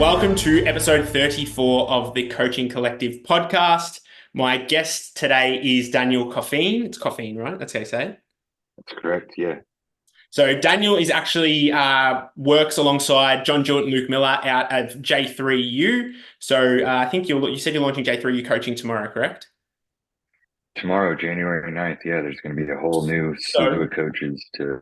Welcome to episode 34 of the Coaching Collective podcast. My guest today is Daniel Coffeen. It's Coffeen, right? That's how you say it. That's correct. Yeah. So Daniel is actually works alongside John Jewett and Luke Miller out of J3U. So I think you said you're launching J3U coaching tomorrow, correct? Tomorrow, January 9th. Yeah, there's going to be a whole new slew So of coaches to,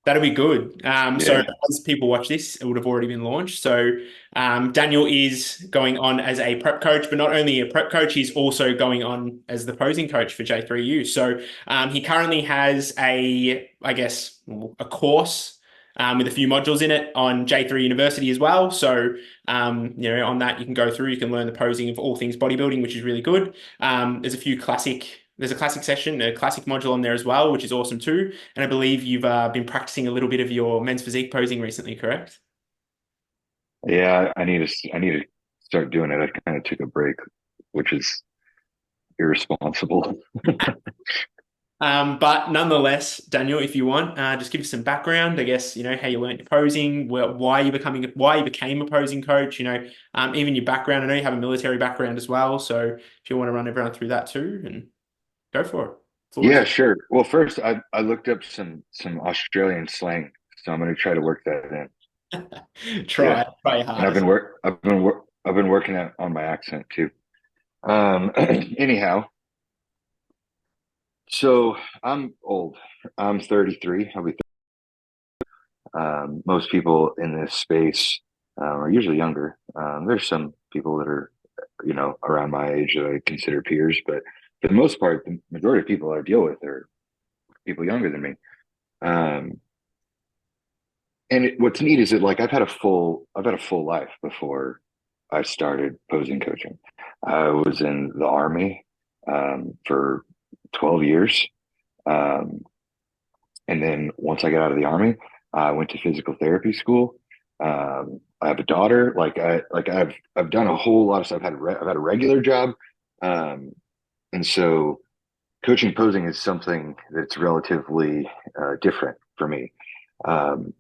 that'll be good. So yeah. as people watch this, it would have already been launched. So Daniel is going on as a prep coach, but not only a prep coach, he's also going on as the posing coach for J3U. So he currently has a course with a few modules in it on J3 University as well. So on that you can go through, you can learn the posing of all things bodybuilding, which is really good. There's a classic session, a classic module on there as well, which is awesome too. And I believe you've been practicing a little bit of your men's physique posing recently, correct? Yeah, I need to start doing it. I kind of took a break, which is irresponsible. But nonetheless, Daniel, if you want, just give us some background. I guess how you learnt your posing, why you became a posing coach. Even your background. I know you have a military background as well, so if you want to run everyone through that too, and go for it. Floor is Yeah, sure. Well, first I looked up some Australian slang, so I'm going to try to work that in. Yeah, try your and hardest. I've been working on my accent too. Anyhow, so I'm old. I'm 33. I'll be most people in this space are usually younger. There's some people that are, around my age that I consider peers, but for the most part, the majority of people I deal with are people younger than me. Um, what's neat is that like I've had a full life before I started posing coaching. I was in the army for 12 years. Um, And then once I got out of the army, I went to physical therapy school. I have a daughter. I've done a whole lot of stuff. I've had a regular job, um, and so coaching posing is something that's relatively different for me. Um,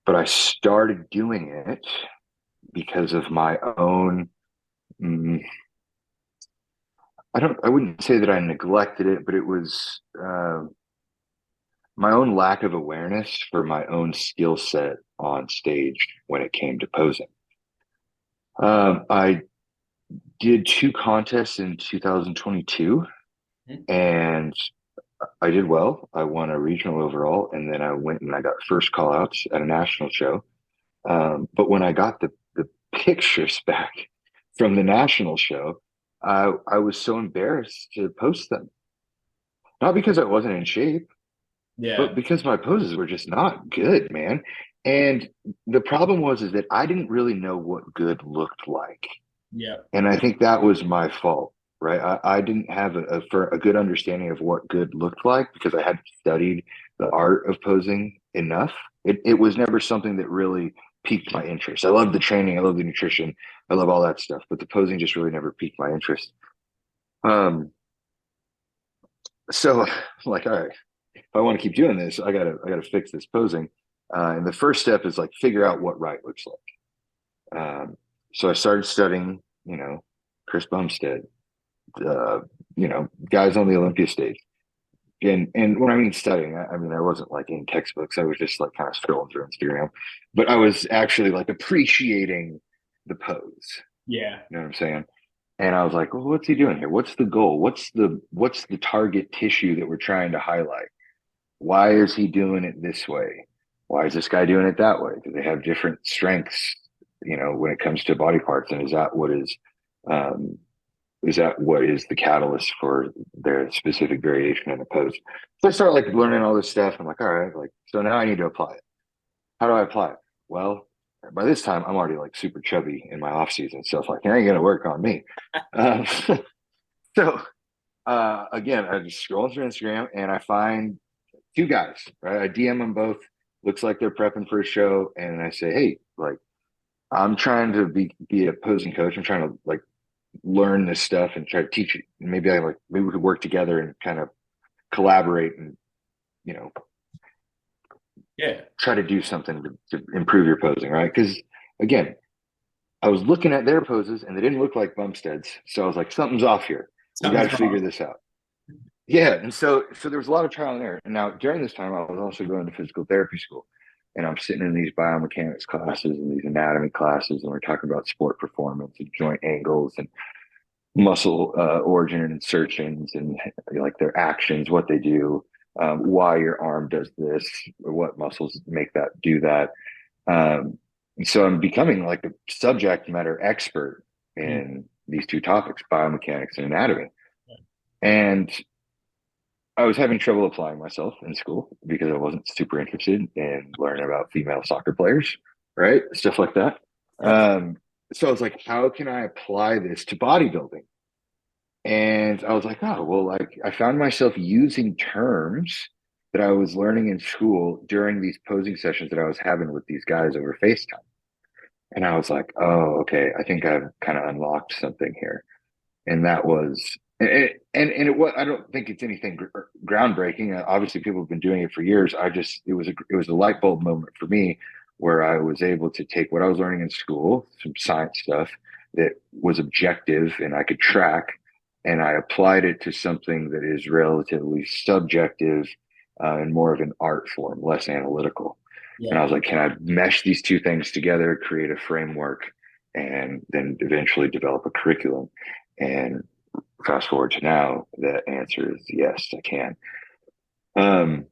but I started doing it because of my own. mm, I wouldn't say that I neglected it, but it was my own lack of awareness for my own skill set on stage when it came to posing. I did two contests in 2022 and I did well. I won a regional overall and then I went and I got first call outs at a national show. But when I got the pictures back from the national show, I was so embarrassed to post them. Not because I wasn't in shape, Yeah, but because my poses were just not good, man. And the problem was is that I didn't really know what good looked like. yeah, And I think that was my fault, right? I didn't have for a good understanding of what good looked like because I hadn't studied the art of posing enough. It was never something that really piqued my interest. I love the training, I love the nutrition, I love all that stuff, but the posing just really never piqued my interest. Um, so like, all right, if I want to keep doing this, I gotta fix this posing. And the first step is like figure out what right looks like. So I started studying, Chris Bumstead, guys on the Olympia stage. And when I mean studying, I mean I wasn't like in textbooks. I was just like kind of scrolling through Instagram, but I was actually like appreciating the pose. yeah, You know what I'm saying? And I was like, well, what's he doing here? What's the goal? What's the target tissue that we're trying to highlight? Why is he doing it this way? Why is this guy doing it that way? Do they have different strengths, when it comes to body parts? And um, is that what is the catalyst for their specific variation in the pose? So I start like learning all this stuff. I'm like, all right, like, so now I need to apply it. How do I apply it? Well, by this time I'm already like super chubby in my off season. So it's like, it ain't going to work on me. Um, so again, I just scroll through Instagram and I find two guys, right? I DM them both. Looks like they're prepping for a show, and I say, "Hey, like, I'm trying to be a posing coach. I'm trying to like learn this stuff and try to teach it. Maybe we could work together and kind of collaborate and you know yeah, try to do something to improve your posing, right? Because again, I was looking at their poses and they didn't look like Bumstead's. So I was like, something's off here. We got Something's to figure wrong. this out. Yeah. And so there was a lot of trial and error. And now during this time, I was also going to physical therapy school. And I'm sitting in these biomechanics classes and these anatomy classes, and we're talking about sport performance and joint angles and muscle origin and insertions and like their actions, what they do, why your arm does this, or what muscles make that do that. And so I'm becoming like a subject matter expert Mm. in these two topics, biomechanics and anatomy. And I was having trouble applying myself in school because I wasn't super interested in learning about female soccer players, right? Stuff like that. Yeah. So I was like, how can I apply this to bodybuilding? And I was like, oh, well, like I found myself using terms that I was learning in school during these posing sessions that I was having with these guys over FaceTime. And I was like, oh, okay, I think I've kind of unlocked something here. And that was, and it was, I don't think it's anything groundbreaking. Obviously, people have been doing it for years. It was a light bulb moment for me where I was able to take what I was learning in school, some science stuff that was objective and I could track, and I applied it to something that is relatively subjective and more of an art form, less analytical. And Yeah. I was like, can I mesh these two things together, create a framework, and then eventually develop a curriculum? And fast forward to now, the answer is yes, I can. Um,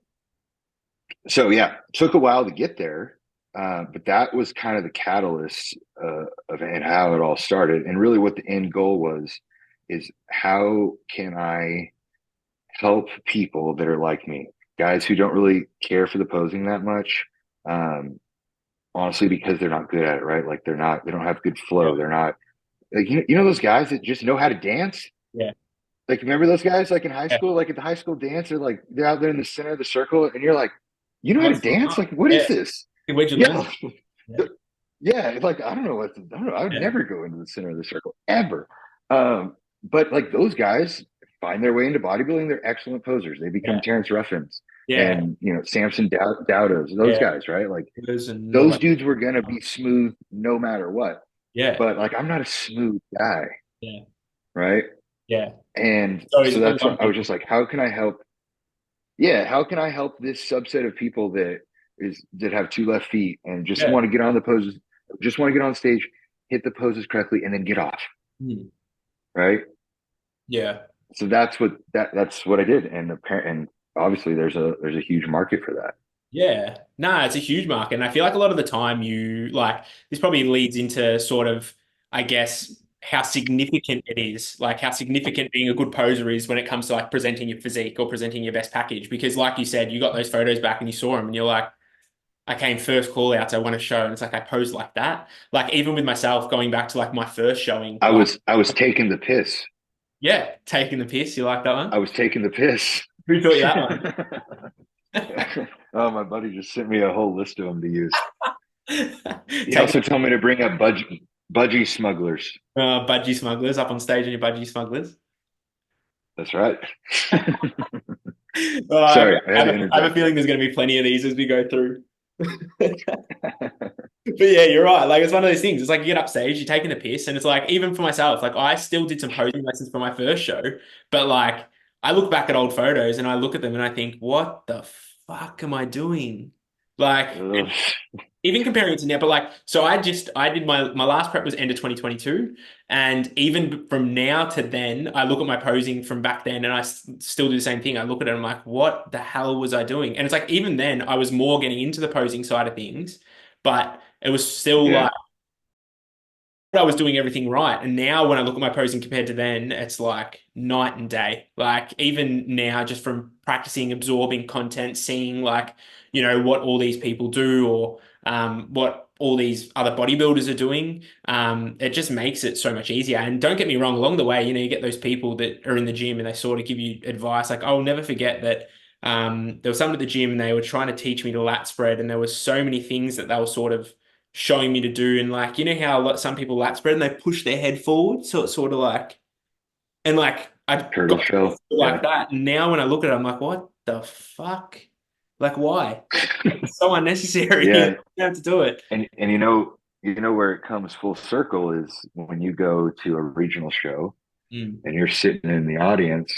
so yeah, took a while to get there, but that was kind of the catalyst of and how it all started. And really, what the end goal was is how can I help people that are like me, guys who don't really care for the posing that much. Um, Honestly, because they're not good at it, right? Like they don't have good Yeah. flow. They're not like you know those guys that just know how to dance. Yeah. Like remember those guys like in high Yeah. school, like at the high school dance, they're out there in the center of the circle, and you're like, you know how How to is it dance? not? Like what is Yeah. this? Where'd you learn? Yeah, Yeah. yeah. It's like I don't know. I would Yeah. never go into the center of the circle ever. But like those guys find their way into bodybuilding. They're excellent posers. They become Yeah. Terrence Ruffins Yeah. and Samson Dowdos, those Yeah. guys, right? Like And all those that. dudes were gonna be smooth no matter what. Yeah. But like I'm not a smooth guy, Yeah. right? Yeah. And So so it's for that's one what I was just people. like, how can I help? Yeah, how can I help this subset of people that have two left feet and just Yeah. want to get on the poses, just want to get on stage, hit the poses correctly, and then get off, Hmm. right? Yeah. So that's what I did, and obviously there's a huge market for that. Yeah. No, it's a huge market. And I feel like a lot of the time you like this probably leads into sort of, I guess, how significant it is, like how significant being a good poser is when it comes to like presenting your physique or presenting your best package. Because like you said, you got those photos back and you saw them and you're like, I came first call outs, I want to show. And it's like I posed like that. Like even with myself going back to like my first showing, like I was taking the piss. yeah, taking the piss. You like that I one? was taking the piss. Who taught you that one? Oh, my buddy just sent me a whole list of them to use. He Taking also told me to bring up budgie smugglers. budgie smugglers up on stage and your budgie smugglers. That's right. Well, Sorry, I had to I have a interject feeling there's going to be plenty of these as we go through. that. But yeah, you're right. Like it's one of those things. It's like you get up stage, you're taking the piss, and it's like even for myself, like I still did some posing lessons for my first show, but like I look back at old photos and I look at them and I think, what the fuck am I doing? Like Ugh. even comparing it to now, but like, so I did my last prep was end of 2022. And even from now to then, I look at my posing from back then and still do the same thing. I look at it and I'm like, what the hell was I doing? And it's like, even then, I was more getting into the posing side of things, but it was still Yeah, like, I was doing everything right. And now when I look at my posing compared to then, it's like night and day. Like even now, just from practicing, absorbing content, seeing like, what all these people do or what all these other bodybuilders are doing, it just makes it so much easier. And don't get me wrong, along the way, you get those people that are in the gym and they sort of give you advice. Like I'll never forget that there was someone at the gym and they were trying to teach me to lat spread, and there were so many things that they were sort of showing me to do. And like, how some people lat spread and they push their head forward. So it's sort of like, and like, I turtle got shell. like Yeah, that. And now when I look at it, I'm like, what the fuck? Like, why? It's so unnecessary. You yeah, don't have to do it. and you know where it comes full circle is when you go to a regional show Mm. and you're sitting in the audience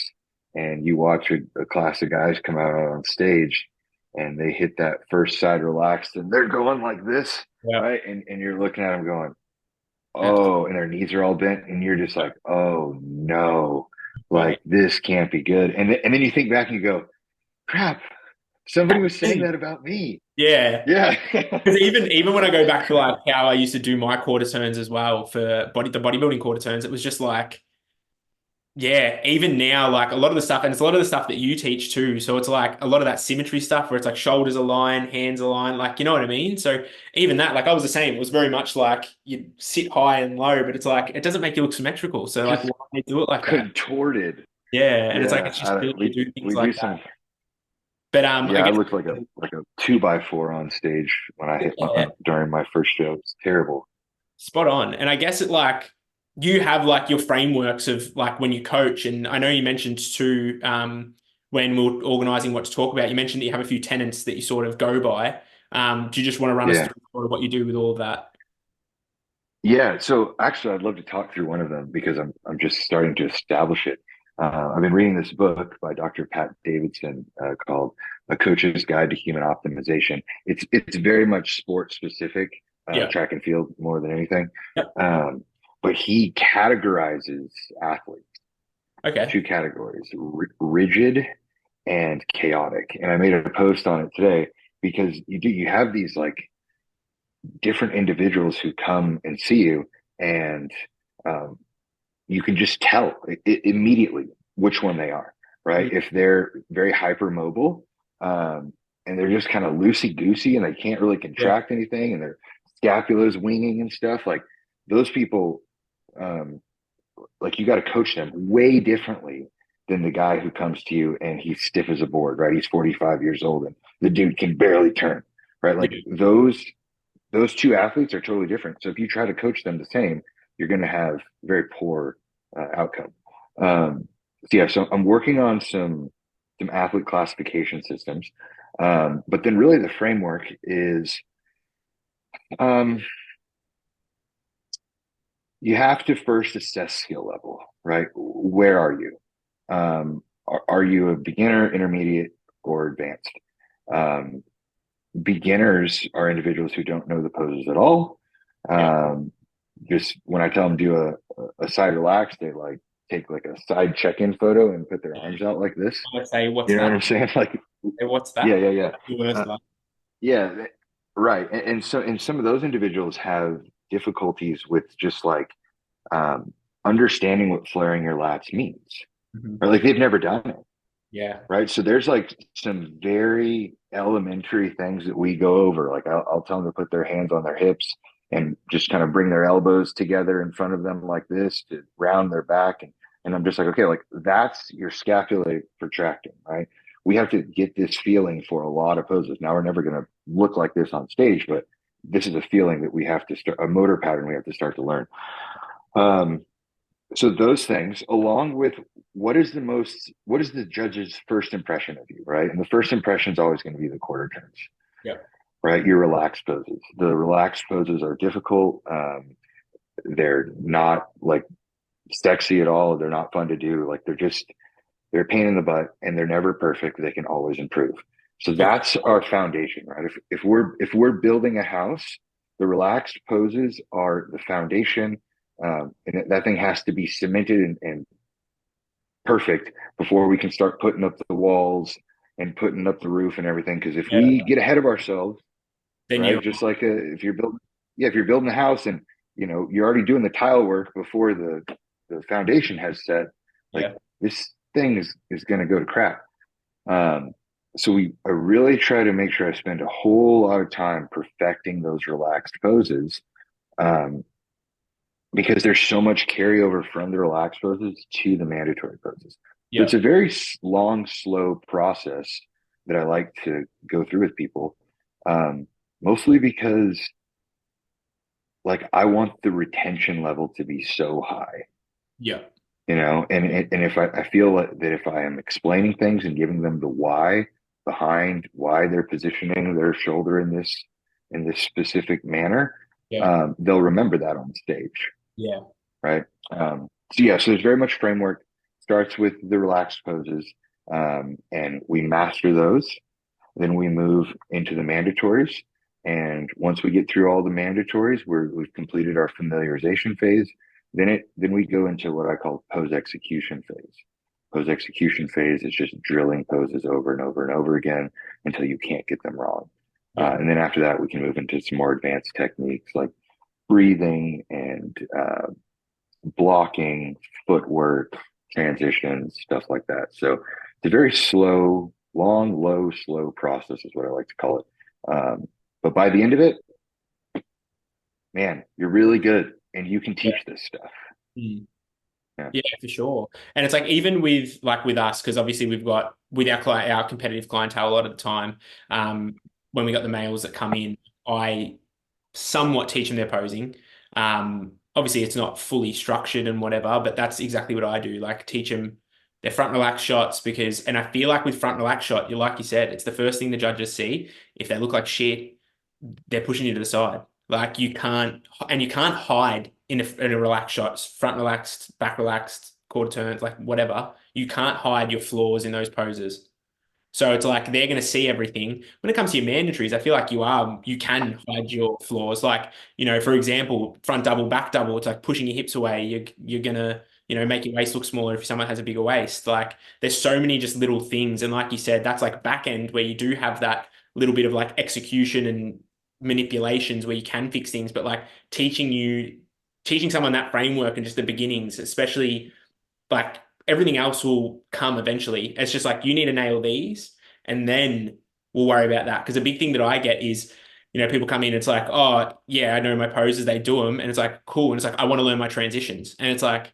and you watch a class of guys come out on stage and they hit that first side relaxed and they're going like this, Yeah. right? And you're looking at them going, Absolutely. oh, and their knees are all bent, and you're just like, oh no, Spot on. like this can't be good. And then you think back and you go, crap, somebody was saying that about me. Yeah. Yeah. Because even when I go back to like how I used to do my quarter turns as well for the bodybuilding quarter turns, it was just like, yeah, even now, like a lot of the stuff, and it's a lot of the stuff that you teach too. So it's like a lot of that symmetry stuff where it's like shoulders align, hands align, like you know what I mean? So even that, like I was the same. It was very much like you sit high and low, but it's like it doesn't make you look symmetrical. So like Just why do it like that? contorted. Yeah, and it's like Yeah. it's just silly to do things We do like that. some, But I yeah, I guess looked like a 2x4 on stage when I hit yeah, during my first show. It's terrible. spot on. And I guess it like you have like your frameworks of like when you coach, and I know you mentioned too, when we were organizing what to talk about, you mentioned that you have a few tenets that you sort of go by. Do you just want to run us Yeah. through sort of what you do with all of that? Yeah, so actually, I'd love to talk through one of them because I'm just starting to establish it. I've been reading this book by Dr. Pat Davidson called "A Coach's Guide to Human Optimization." It's very much sport specific, Yeah. track and field more than anything, Yep. um, but he categorizes athletes Okay. two categories: rigid and chaotic. And I made a post on it today because you have these like different individuals who come and see you and um, you can just tell immediately which one they are, right? Mm. If they're very hypermobile and they're just kind of loosey goosey and they can't really Yeah. contract anything and their scapula is winging and stuff, like those people, um, like you got to coach them way differently than the guy who comes to you and he's stiff as a board, right? He's 45 years old and the dude can barely turn, right? Like Yeah. those two athletes are totally different. So if you try to coach them the same, you're going to have very poor outcome. So yeah, so I'm working on some athlete classification systems, but then really the framework is um, you have to first assess skill level, right? Where are you? Are you a beginner, intermediate, or advanced? Um, Beginners are individuals who don't know the poses at all. Yeah. Um, just when I tell them do a side relax, they like take like a side check-in photo and put their arms out like this. I would say, what's You know what that? I'm saying? Like, Hey, what's yeah, that? yeah, yeah, Where's uh, that? yeah, right. And some of those individuals have difficulties with just like um, understanding what flaring your lats means, Mhm. or like they've never done it. Yeah. Right. So there's like some very elementary things that we go over. Like I'll tell them to put their hands on their hips and just kind of bring their elbows together in front of them like this to round their back. And I'm just like, okay, like that's your scapula protracting, right? We have to get this feeling for a lot of poses. Now we're never going to look like this on stage, but this is a feeling that we have to start, a motor pattern we have to start to learn. Um, so those things, along with what is the judge's first impression of you, right? And the first impression is always going to be the quarter turns, Yeah. right? Your relaxed poses. The relaxed poses are difficult. They're not like sexy at all. They're not fun to do. Like they're a pain in the butt, and they're never perfect. They can always improve. So So that's our foundation, right? If we're building a house, the relaxed poses are the foundation, and that thing has to be cemented and perfect before we can start putting up the walls and putting up the roof and everything. Because if yeah, we get ahead of ourselves, then right, you just like if you're building, yeah, if you're building a house and you're already doing the tile work before the foundation has set, like yeah. this thing is going to go to crap. Um, so I really try to make sure I spend a whole lot of time perfecting those relaxed poses. Um, because there's so much carryover from the relaxed poses to the mandatory poses. So Yeah. it's a very long, slow process that I like to go through with people, mostly because like I want the retention level to be so high, Yeah. and if I feel that if I am explaining things and giving them the why behind why they're positioning their shoulder in this specific manner, Yeah. they'll remember that on stage, Yeah. right? So yeah, so there's very much framework. Starts with the relaxed poses, and we master those. Then we move into the mandatories. And once we get through all the mandatories, we've completed our familiarization phase. Then we go into what I call pose execution phase. Pose execution phase is just drilling poses over and over and over again until you can't get them wrong. Yeah. And then after that, we can move into some more advanced techniques like breathing and blocking, footwork, transitions, stuff like that. So it's a very slow, long, low, slow process is what I like to call it. But by the end of it, man, you're really good and you can Yeah. teach this stuff. Mm. Yeah. Yeah, for sure. And it's like even with like with us, because obviously we've got with our client, our competitive clientele a lot of the time, when we got the males that come in, I somewhat teach them their posing. Obviously it's not fully structured and whatever, but that's exactly what I do. Like teach them their front relax shots because, and I feel like with front relax shot, you like you said, it's the first thing the judges see. If they look like shit, they're pushing you to the side. Like you can't, and you can't hide in a relaxed shot, front relaxed, back relaxed, quarter turns, like whatever. You can't hide your flaws in those poses. So it's like they're going to see everything. When it comes to your mandatories, I feel like you can hide your flaws. Like, for example, front double, back double, it's like pushing your hips away. You're going to, make your waist look smaller if someone has a bigger waist. Like there's so many just little things. And like you said, that's like back end where you do have that little bit of like execution and manipulations where you can fix things, but like teaching someone that framework and just the beginnings, especially like everything else will come eventually. It's just like you need to nail these and then we'll worry about that. Because a big thing that I get is, people come in, it's like, oh, yeah, I know my poses, they do them. And it's like, cool. And it's like, I want to learn my transitions. And it's like,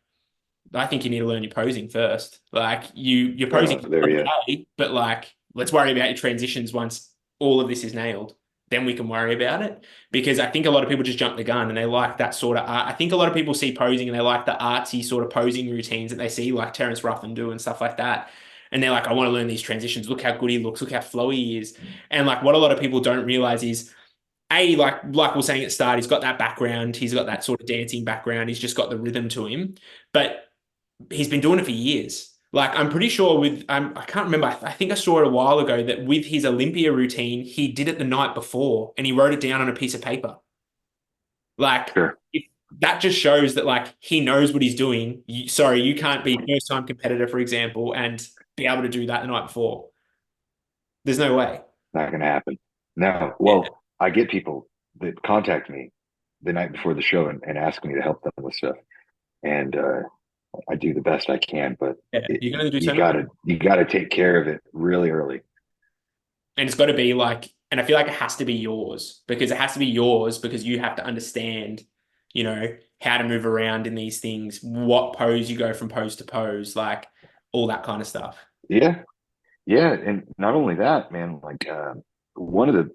I think you need to learn your posing first. Like your posing There you okay, but like let's worry about your transitions once all of this is nailed. Then we can worry about it. Because I think a lot of people just jump the gun and they like that sort of art. I think a lot of people see posing and they like the artsy sort of posing routines that they see like Terrence Ruffin do and stuff like that. And they're like, I want to learn these transitions. Look how good he looks. Look how flowy he is. And like what a lot of people don't realize is like we are saying at the start, he's got that background. He's got that sort of dancing background. He's just got the rhythm to him. But he's been doing it for years. Like I'm pretty sure with I can't remember. I think I saw it a while ago that with his Olympia routine, he did it the night before and he wrote it down on a piece of paper. Like sure. if, that just shows that like he knows what he's doing. Sorry, you can't be first time competitor, for example, and be able to do that the night before. There's no way. Not going to happen. No. Yeah, Well, I get people that contact me the night before the show and ask me to help them with stuff. And I do the best I can, but yeah. You're gonna do you so much. gotta take care of it really early. And it's got to be like, and I feel like it has to be yours because it has to be yours because you have to understand, how to move around in these things, what pose you go from pose to pose, like all that kind of stuff. Yeah, yeah, and not only that, man. Like one of the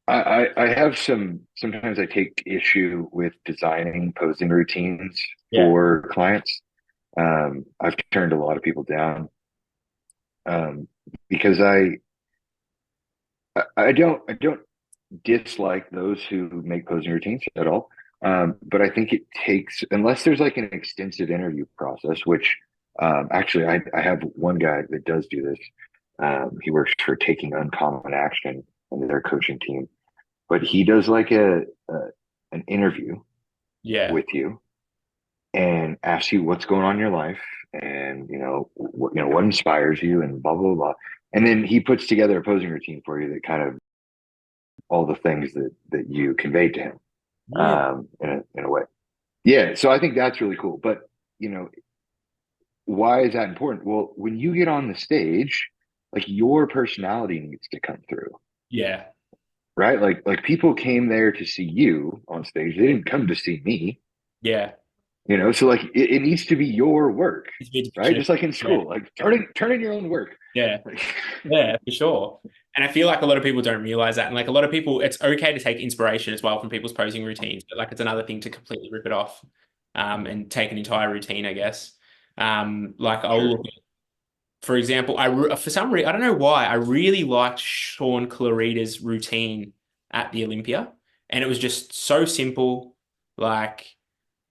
I have sometimes I take issue with designing posing routines Yeah. for clients. I've turned a lot of people down um, because I don't dislike those who make posing routines at all. But I think it takes, unless there's like an extensive interview process, which actually I have one guy that does do this. He works for Taking Uncommon Action and their coaching team, but he does like a an interview Yeah. with you and asks you what's going on in your life and what inspires you and blah blah blah. And then he puts together a posing routine for you that kind of all the things that you conveyed to him Yeah. in a way. Yeah, so I think that's really cool. But you know, why is that important? Well, when you get on the stage, like your personality needs to come through, Yeah. right? Like people came there to see you on stage. They didn't come to see me, Yeah. so like it needs to be your work, It's a bit right? different. Just like in Yeah. school, like turn in your own work. Yeah. Like, Yeah, for sure. And I feel like a lot of people don't realize that. And like a lot of people, it's okay to take inspiration as well from people's posing routines, but like it's another thing to completely rip it off, and take an entire routine, I guess. Like I'll sure. look at, for example, for some reason, I don't know why, I really liked Sean Clarita's routine at the Olympia. and it was just so simple. Like,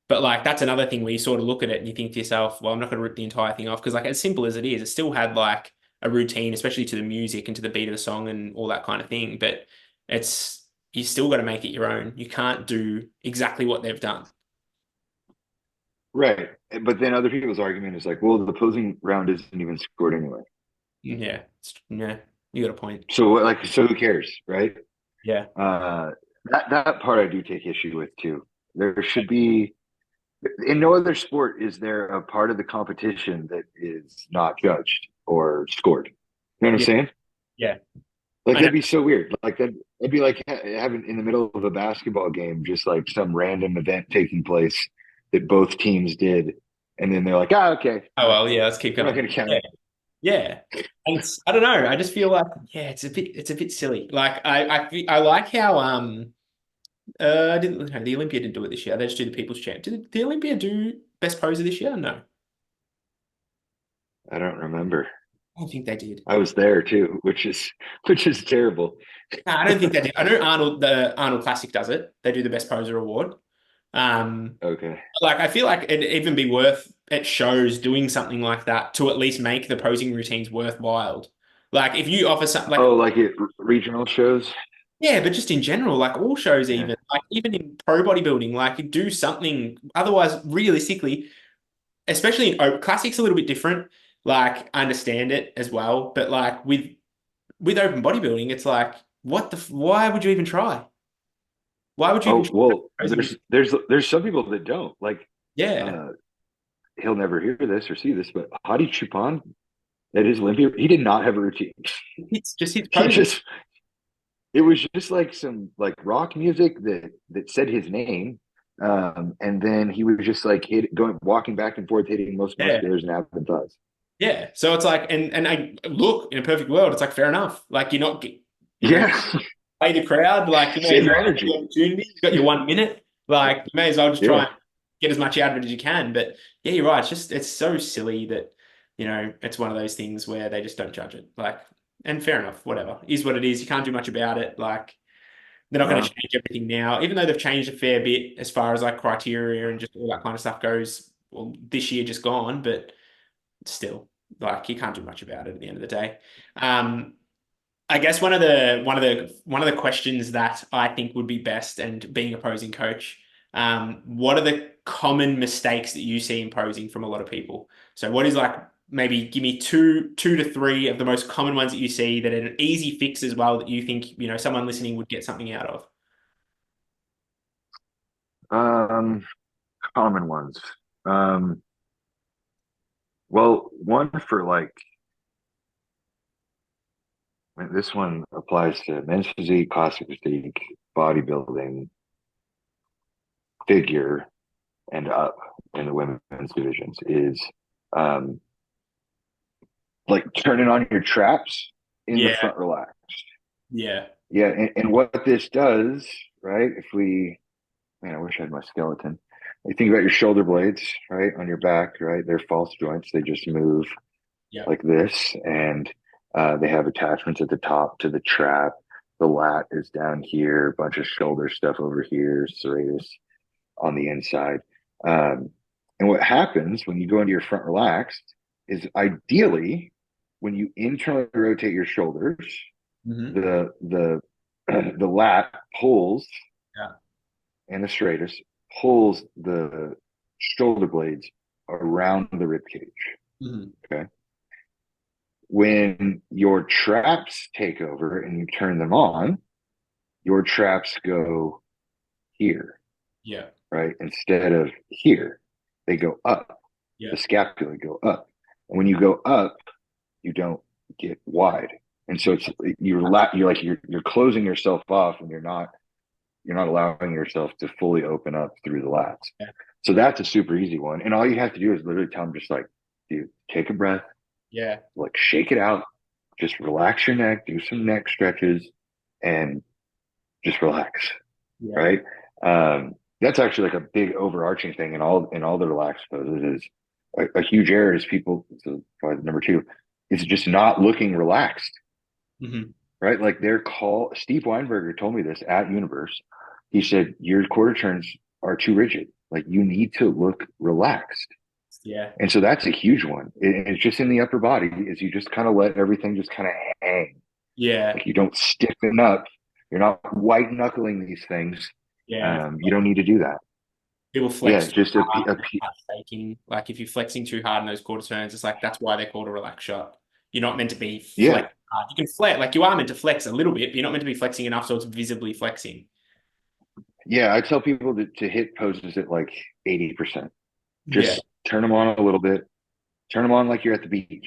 but like that's another thing where you sort of look at it and you think to yourself, well, I'm not going to rip the entire thing off because like as simple as it is, it still had like a routine, especially to the music and to the beat of the song and all that kind of thing. But it's you still got to make it your own. You can't do exactly what they've done. Right. But then other people's argument is like, well, the closing round isn't even scored anyway. Yeah, yeah, you got a point. So what, like, so who cares, right? Yeah, Uh, that part I do take issue with too. There should be in no other sport is there a part of the competition that is not judged or scored. You know what I'm yeah, saying? yeah. Like I know. that'd be so weird. Like that'd be like having in the middle of a basketball game, just like some random event taking place that both teams did, and then they're like, ah, okay, Oh all right, well, yeah. Let's keep we're not going. going to count Yeah, it. yeah. And it's I don't know. I just feel like yeah, it's a bit silly. Like I like how I didn't no, the Olympia didn't do it this year. They just do the People's Champ. Did the Olympia do best poser this year? No, I don't remember. I don't think they did. I was there too, which is terrible. No, I don't think they did. I know the Arnold Classic does it. They do the best poser award. Um, Okay. like I feel like it'd even be worth at shows doing something like that to at least make the posing routines worthwhile. Like if you offer something like Oh, like it regional shows. yeah, but just in general, like all shows, Yeah. even like even in pro bodybuilding, like do something. Otherwise, realistically, especially in classics, a little bit different. Like I understand it as well, but like with open bodybuilding, it's like what the why would you even try? Why would you even Oh try well, posing? there's some people that don't like. Yeah, Uh, he'll never hear this or see this, but Hadi Chupan at his Olympia, he did not have a routine. it's just his He posing. just it was just like some like rock music that said his name, and then he was just like going walking back and forth, hitting most Yeah, musculars and abs and thighs. yeah. So it's like, and I look in a perfect world, it's like fair enough. Like you're not, you know, Yeah, play the crowd. Like you may save as your well have energy. the opportunity. You've got your 1 minute. Like you may as well just try Yeah. and get as much out of it as you can. But yeah, you're right. It's just it's so silly that it's one of those things where they just don't judge it. Like, and fair enough, whatever is what it is. You can't do much about it. Like they're not going to No. change everything now, even though they've changed a fair bit as far as like criteria and just all that kind of stuff goes. Well, this year just gone, but still, like you can't do much about it at the end of the day. Um, I guess one of the questions that I think would be best, and being a posing coach, what are the common mistakes that you see in posing from a lot of people? So, what is like maybe give me two to three of the most common ones that you see that are an easy fix as well that you think someone listening would get something out of. Um, common ones. Um, well, one for like this one applies to men's physique, classic physique, bodybuilding, figure, and up in the women's divisions is um, like turning on your traps in the Yeah, front relax. yeah, Yeah, and what this does, right? If we, man, I wish I had my skeleton. You think about your shoulder blades, right, on your back, right? They're false joints. They just move yeah. like this, and they have attachments at the top to the trap. The lat is down here, a bunch of shoulder stuff over here, serratus on the inside. Um, and what happens when you go into your front relaxed is ideally when you internally rotate your shoulders, Hmm. the the lat pulls Yeah. and the serratus pulls the shoulder blades around the rib cage. Hmm. Okay. When your traps take over and you turn them on, your traps go here, Yeah. right? Instead of here, they go up. Yeah. The scapula go up. And when you go up, you don't get wide. And so it's you're closing yourself off and you're not allowing yourself to fully open up through the lats. Yeah. So that's a super easy one. And all you have to do is literally tell them just like, dude, take a breath, Yeah. like shake it out, just relax your neck, do some neck stretches, and just relax. Yeah. Right. That's actually like a big overarching thing in all the relaxed poses is a huge error is people, so probably number two, is just not looking relaxed. Hmm. Right. Like their call, Steve Weinberger told me this at Universe. he said, your quarter turns are too rigid. Like you need to look relaxed. Yeah. And so that's a huge one. It's just in the upper body is you just kind of let everything just kind of hang. Yeah. Like you don't stiffen up. You're not white knuckling these things. Yeah. You don't need to do that. People Yeah, flex too just hard and start shaking. Like if you're flexing too hard in those quarter turns, it's like that's why they're called a relaxed shot. You're not meant to be yeah, flex hard. You can flex, like you are meant to flex a little bit, but you're not meant to be flexing enough so it's visibly flexing. yeah. I tell people to hit poses at like 80%. Yeah. Just turn them on a little bit. Turn them on like you're at the beach,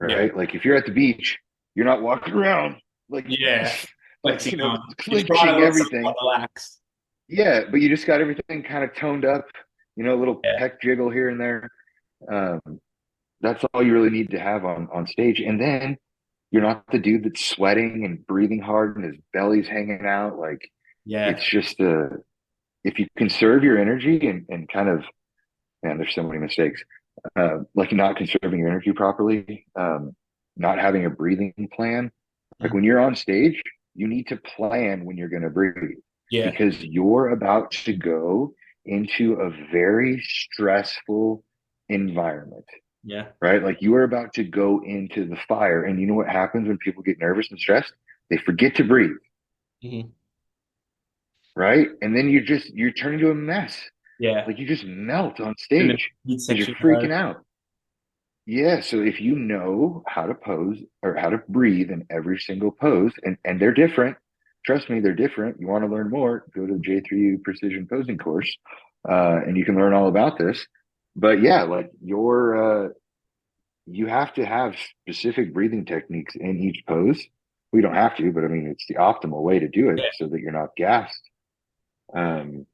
Yeah. right? Like if you're at the beach, you're not walking around like Yeah. like Flexing on. You're trying to clinching look somewhat everything. relaxed. Yeah, but you just got everything kind of toned up, a little Yeah. peck jiggle here and there. Um, that's all you really need to have on stage. And then you're not the dude that's sweating and breathing hard and his belly's hanging out. Like it's Yeah. just if you conserve your energy and kind of, man, there's so many mistakes. Like not conserving your energy properly, not having a breathing plan. Like Mm. when you're on stage, you need to plan when you're going to breathe Yeah. because you're about to go into a very stressful environment, Yeah. right? Like you are about to go into the fire. And you know what happens when people get nervous and stressed? They forget to breathe, Mhm. right? And then you turn into a mess. Yeah. Like you just melt on And the stage because midsection you're goes. freaking out. Yeah, so if you know how to pose or how to breathe in every single pose, and they're different, trust me, they're different. You want to learn more, go to the J3U Precision Posing course, and you can learn all about this. But yeah, like you have to have specific breathing techniques in each pose. We don't have to, but I mean, it's the optimal way to do it Yeah. so that you're not gassed. Um,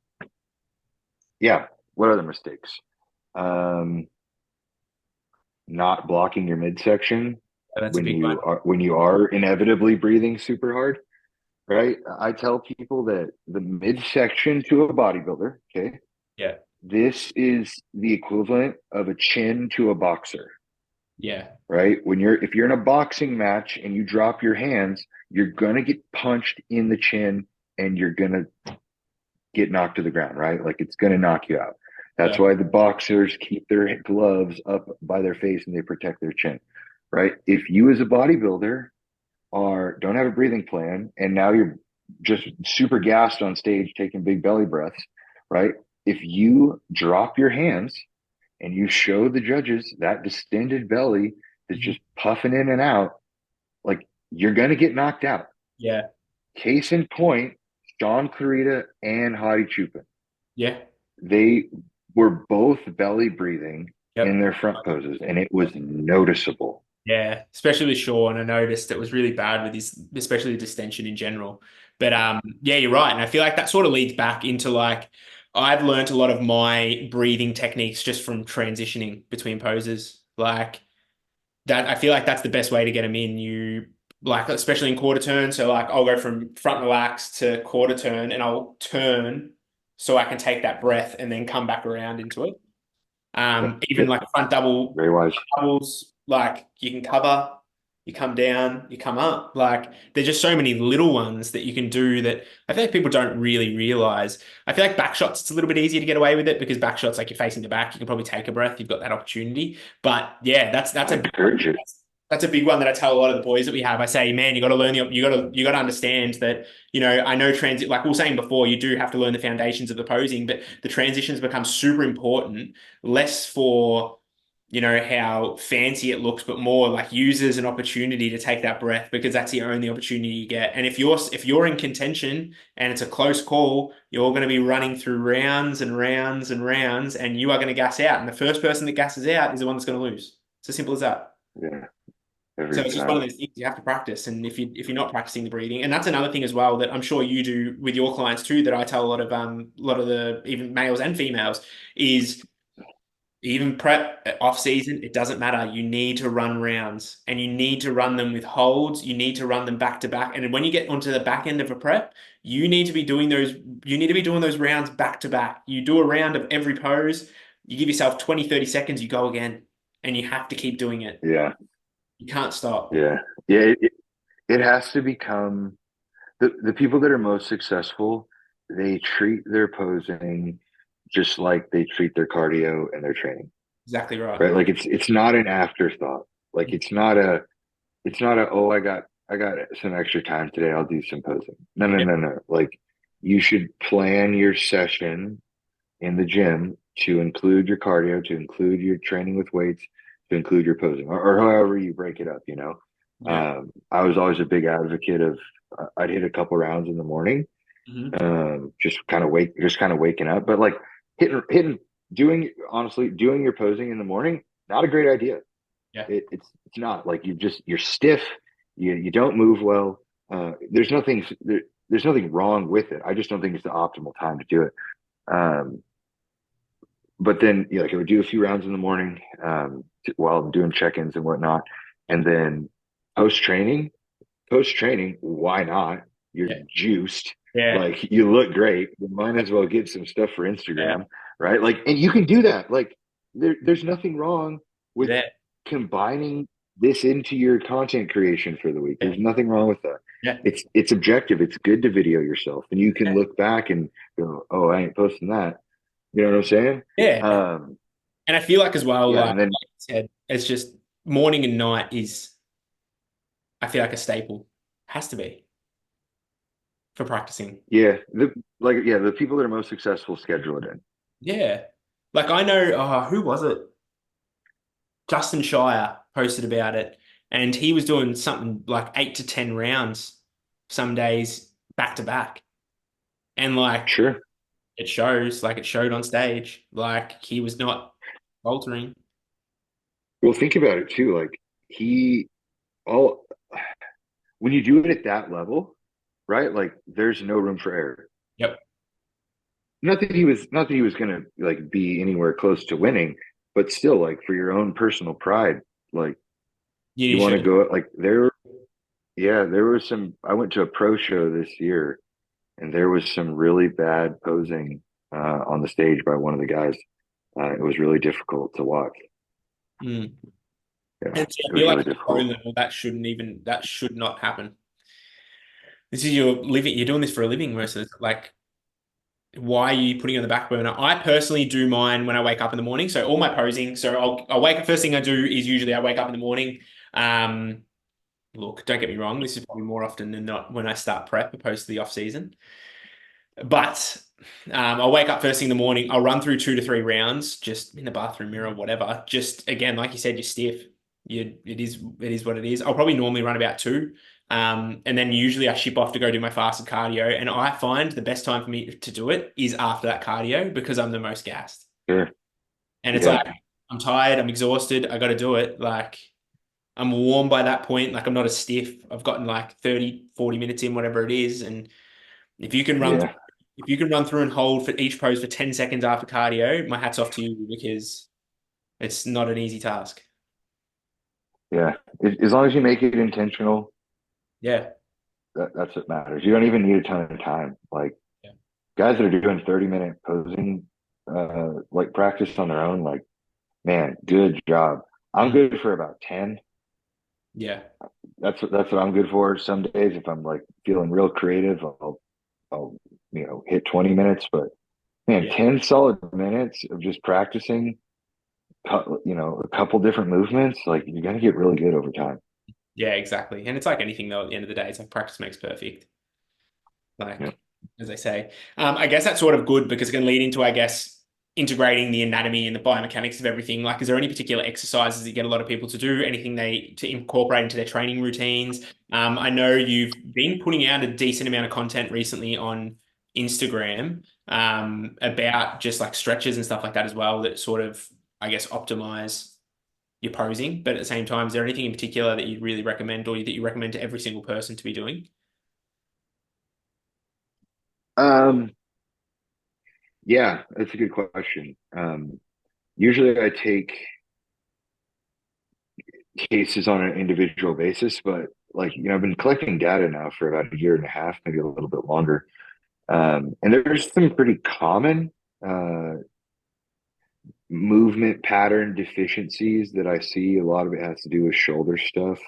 yeah. What other mistakes? Um, not blocking your midsection That's a big one. when you are inevitably breathing super hard, right? I tell people that the midsection to a bodybuilder, okay, Yeah. this is the equivalent of a chin to a boxer, Yeah. right? If you're in a boxing match and you drop your hands, you're gonna get punched in the chin and you're gonna get knocked to the ground, right? Like it's gonna knock you out. That's Yeah. why the boxers keep their gloves up by their face and they protect their chin, right? If you as a bodybuilder don't have a breathing plan and now you're just super gassed on stage taking big belly breaths, right? If you drop your hands and you show the judges that distended belly that's Mhm. just puffing in and out, like you're gonna get knocked out. Yeah. Case in point, Sean Clarita and Hadi Chupin. Yeah. They were both belly breathing in Yep. their front poses, and it was noticeable. Yeah, especially with Sean, I noticed it was really bad with his, especially the distension in general. But yeah, you're right, and I feel like that sort of leads back into like I've learned a lot of my breathing techniques just from transitioning between poses. Like that, I feel like that's the best way to get them in. You like, especially in quarter turn. So like, I'll go from front relax to quarter turn, and I'll turn so I can take that breath and then come back around into it. Yep, Even yep, like front double very wise. doubles, like you can cover, you come down, you come up. Like there's just so many little ones that you can do that I feel like people don't really realize. I feel like back shots, it's a little bit easier to get away with it because back shots, like you're facing the back, you can probably take a breath, you've got that opportunity. But yeah, that's I a big one. encourage it. That's a big one that I tell a lot of the boys that we have. I say, man, you got to learn you got to understand that, I know transit, like we were saying before, you do have to learn the foundations of the posing, but the transitions become super important, less for, how fancy it looks, but more like use it as an opportunity to take that breath because that's the only opportunity you get. And if you're in contention and it's a close call, you're going to be running through rounds and rounds and rounds, and you are going to gas out. And the first person that gasses out is the one that's going to lose. It's as simple as that. Yeah, So every it's just one of time. those things you have to practice. And if you're not practicing the breathing, and that's another thing as well that I'm sure you do with your clients too, that I tell a lot of the even males and females is even prep off season, it doesn't matter. You need to run rounds and you need to run them with holds. You need to run them back to back. And when you get onto the back end of a prep, you need to be doing those rounds back to back. You do a round of every pose, you give yourself 20, 30 seconds, you go again, and you have to keep doing it. Yeah, You can't stop. yeah, yeah. It has to become the people that are most successful. they treat their posing just like they treat their cardio and their training, Exactly right. right? Like it's not an afterthought. Like it's not a oh I got some extra time today. I'll do some posing. No, no, Yeah. no, no. Like you should plan your session in the gym to include your cardio, to include your training with weights, to include your posing, or however you break it up. Yeah. I was always a big advocate of I'd hit a couple rounds in the morning, Hmm. just kind of waking up, but like hitting, doing honestly doing your posing in the morning, not a great idea. Yeah. It's not like you're stiff, you don't move well. There's nothing wrong with it. I just don't think it's the optimal time to do it. Um, but then like I would do a few rounds in the morning while I'm doing check-ins and whatnot, Yeah. and then post training, why not? You're Yeah. juiced, Yeah. like you look great. You might as well get some stuff for Yeah. Instagram, right? Like, and you can do that. Like, there's nothing wrong with Yeah. combining this into your content creation for the week. Yeah. There's nothing wrong with that. Yeah. It's objective. It's good to video yourself, and you can look back and go, "Oh, I ain't posting that." You know what I'm saying? Yeah. Um, And I feel like as well, yeah, and then like I said, it's just morning and night is, I feel like a staple. Has to be for practicing. yeah, the people that are most successful schedule it in. Yeah. Like I know, who was it? Justin Shire posted about it, and he was doing something like 8 to 10 rounds some days back to back. And like Sure. it shows, like it showed on stage, like he was not faltering. Well, think about it too. Like he all when you do it at that level, right? Like there's no room for error. Yep. Not that he was gonna like be anywhere close to winning, but still, like for your own personal pride, like You you want to should. go like there. Yeah, there was some. I went to a pro show this year, and there was some really bad posing on the stage by one of the guys. It was really difficult to watch. Mm. Yeah, And so I it feel was like really at the pro difficult. level, that should not happen. This is your living, you're doing this for a living versus like, why are you putting it on the back burner? I personally do mine when I wake up in the morning. So all my posing, so I'll wake up, first thing I do is usually I wake up in the morning. Um, Look, don't get me wrong, this is probably more often than not when I start prep opposed to the off season. But I'll wake up first thing in the morning. I'll run through 2 to 3 rounds, just in the bathroom mirror, or whatever. Just again, like you said, you're stiff. It is what it is. I'll probably normally run about two, and then usually I ship off to go do my fasted cardio. And I find the best time for me to do it is after that cardio because I'm the most gassed. Sure. And it's Yeah. like I'm tired, I'm exhausted, I got to do it. Like I'm warm by that point. Like I'm not as stiff. I've gotten like 30, 40 minutes in, whatever it is, and if you can run through, Yeah. if you can run through and hold for each pose for 10 seconds after cardio, my hat's off to you because it's not an easy task. Yeah. As long as you make it intentional, Yeah. that's what matters. You don't even need a ton of time. Like Yeah. guys that are doing 30-minute posing, like practice on their own, like, man, good job. I'm Mm. good for about 10. Yeah. That's what I'm good for. Some days, if I'm like feeling real creative, I'll hit 20 minutes. But man, Yeah. 10 solid minutes of just practicing, a couple different movements, like you're gonna get really good over time. Yeah, exactly. And it's like anything though, at the end of the day, it's like practice makes perfect. Yeah. Like, as I say, I guess that's sort of good because it can lead into, I guess, integrating the anatomy and the biomechanics of everything. Like, is there any particular exercises that you get a lot of people to do? Anything they to incorporate into their training routines? I know you've been putting out a decent amount of content recently on Instagram, about just like stretches and stuff like that as well that sort of, I guess, optimize your posing. But at the same time, is there anything in particular that you'd really recommend or that you recommend to every single person to be doing? Um, yeah, that's a good question. Usually I take cases on an individual basis, but like, I've been collecting data now for about a year and a half, maybe a little bit longer. And there's some pretty common uh, movement pattern deficiencies that I see. A lot of it has to do with shoulder stuff.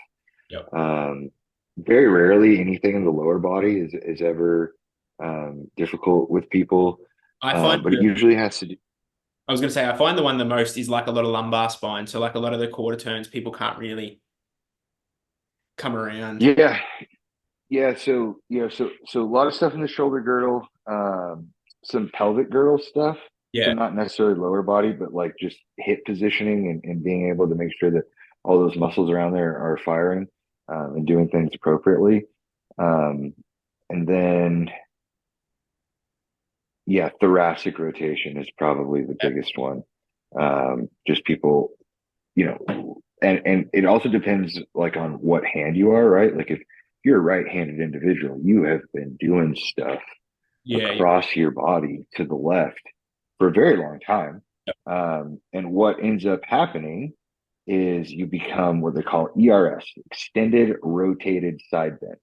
Yep. Um, Very rarely anything in the lower body is ever. difficult with people. I find But it usually has to do, I was going to say, I find the one the most is like a lot of lumbar spine. So like a lot of the quarter turns, people can't really come around. yeah, yeah. So, so a lot of stuff in the shoulder girdle, some pelvic girdle stuff. So Yeah. not necessarily lower body, but like just hip positioning and being able to make sure that all those muscles around there are firing, and doing things appropriately. Um, and then, yeah, thoracic rotation is probably the biggest one. Just people, and it also depends like on what hand you are, right? Like if you're a right-handed individual, you have been doing stuff Yeah. across your body to the left for a very long time. And what ends up happening is you become what they call ERS, extended rotated side bend.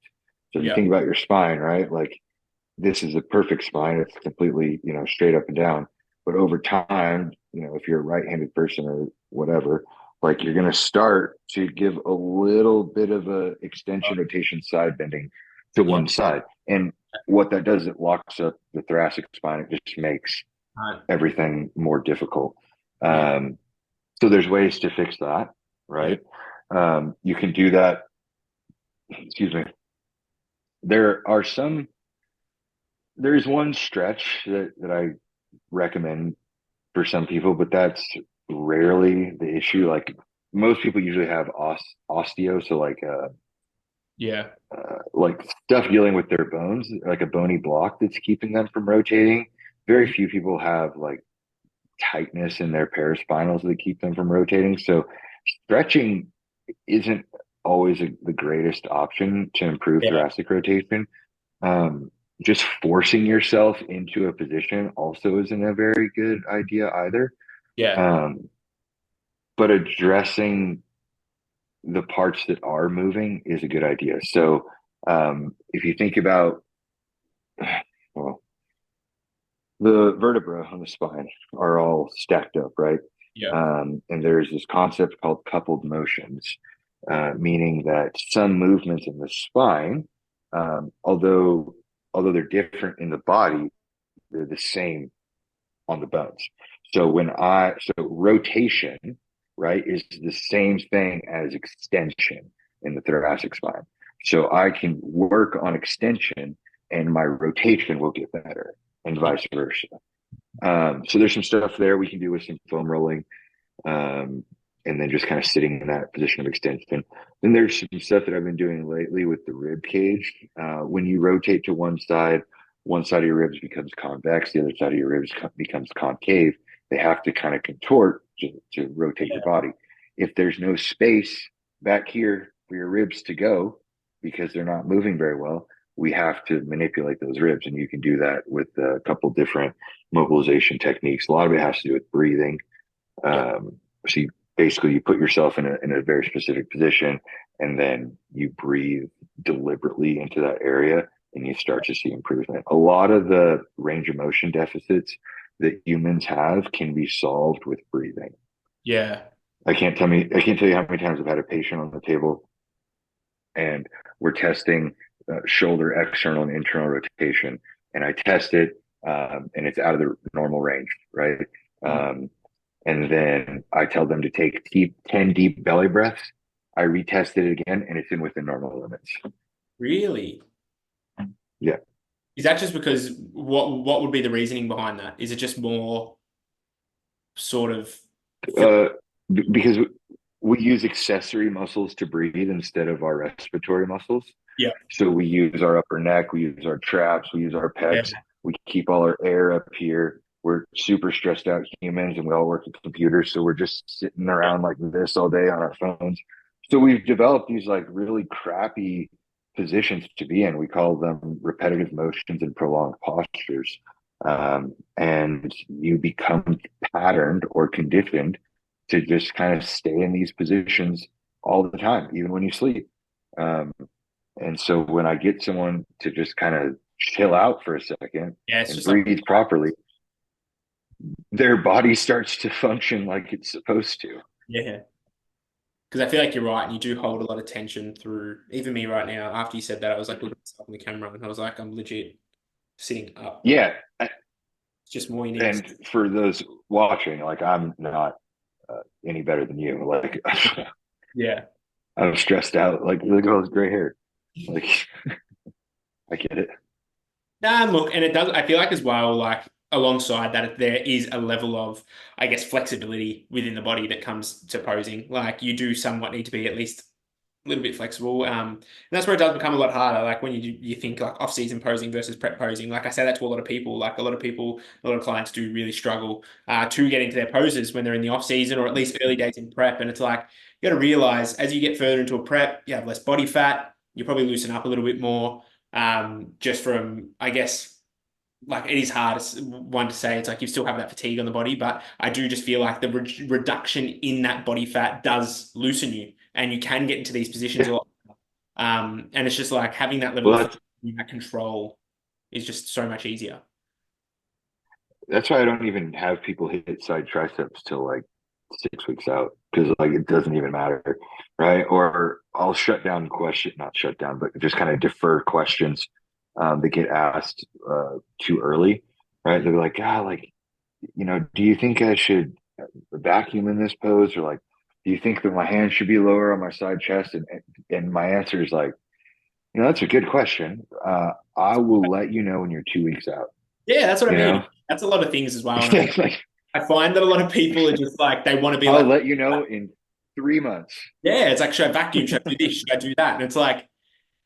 So if you Yeah. think about your spine, right? Like this is a perfect spine. It's completely, straight up and down. But over time, if you're a right-handed person or whatever, like you're going to start to give a little bit of a extension, rotation, side bending to Yeah. one side. And what that does, it locks up the thoracic spine. It just makes Right. everything more difficult. Yeah. So there's ways to fix that, Yeah. right? You can do that. Excuse me. There are some. There's one stretch that I recommend for some people, but that's rarely the issue. Like most people usually have osteo, so Yeah. like stuff dealing with their bones, like a bony block that's keeping them from rotating. Very Mhm. few people have like tightness in their paraspinals that keep them from rotating. So stretching isn't always the greatest option to improve Yeah. thoracic rotation. Um, just forcing yourself into a position also isn't a very good idea either. Yeah. Um, but addressing the parts that are moving is a good idea. So if you think about, well, the vertebra on the spine are all stacked up, right? Yeah. And there's this concept called coupled motions, meaning that some movements in the spine, although they're different in the body, they're the same on the bones. So rotation, right, is the same thing as extension in the thoracic spine. So I can work on extension and my rotation will get better and Yeah. vice versa. So there's some stuff there we can do with some foam rolling, um, and then just kind of sitting in that position of extension. Then there's some stuff that I've been doing lately with the rib cage. When you rotate to one side of your ribs becomes convex, the other side of your ribs becomes concave. They have to kind of contort to rotate your body. If there's no space back here for your ribs to go because they're not moving very well, we have to manipulate those ribs. And you can do that with a couple different mobilization techniques. A lot of it has to do with breathing. Yeah. So you put yourself in a very specific position, and then you breathe deliberately into that area, and you start to see improvement. A lot of the range of motion deficits that humans have can be solved with breathing. Yeah. I can't tell you how many times I've had a patient on the table, and we're testing shoulder external and internal rotation, and I test it, and it's out of the normal range, right? Mm. Um, and then I tell them to take 10 deep belly breaths. I retest it again and it's in within normal limits. Really? Yeah. Is that just because what would be the reasoning behind that? Is it just more sort of Uh, because we use accessory muscles to breathe instead of our respiratory muscles. yeah. So we use our upper neck, we use our traps, we use our Yeah. pecs, we keep all our air up here. We're super stressed out humans and we all work with computers. So we're just sitting around like this all day on our phones. So we've developed these like really crappy positions to be in. We call them repetitive motions and prolonged postures. And you become patterned or conditioned to just kind of stay in these positions all the time, even when you sleep. Um, and so when I get someone to just kind of chill out for a second Yeah, it's and just like breathe properly, their body starts to function like it's supposed to. yeah. Because I feel like you're right, and you do hold a lot of tension through. Even me right now, after you said that, I was like looking at myself in the camera, and I was like, I'm legit. sitting up. Yeah. It's just more you need to. And for those watching, like I'm not any better than you. Like Yeah. I'm stressed out. Like the girl with gray hair. Like I get it. Nah, look, and it does. I feel like as well, like alongside that, there is a level of, I guess, flexibility within the body that comes to posing. Like you do somewhat need to be at least a little bit flexible. And that's where it does become a lot harder. Like when you think like off-season posing versus prep posing. Like I say that to a lot of people. Like a lot of people, a lot of clients do really struggle to get into their poses when they're in the off-season or at least early days in prep. And it's like you got to realize as you get further into a prep, you have less body fat. You probably loosen up a little bit more. Just from, I guess, like it is hard one to say. It's like you still have that fatigue on the body, but I do just feel like the reduction in that body fat does loosen you, and you can get into these positions Yeah. a lot. And it's just like having that level Well, of that control is just so much easier. that's why I don't even have people hit side triceps till like 6 weeks out because like it doesn't even matter, right? Or I'll shut down not shut down, but just kind of defer questions that get asked too early, right? They're like, ah, like do you think I should vacuum in this pose, or like, do you think that my hands should be lower on my side chest? And my answer is like, that's a good question. I will let you know when you're 2 weeks out. Yeah, that's what I You mean. know, That's a lot of things as well. And like I find that a lot of people are just like they want to be I'll like, let you know in 3 months. yeah, it's like should I vacuum? Should I do this? Should I do that? And it's like,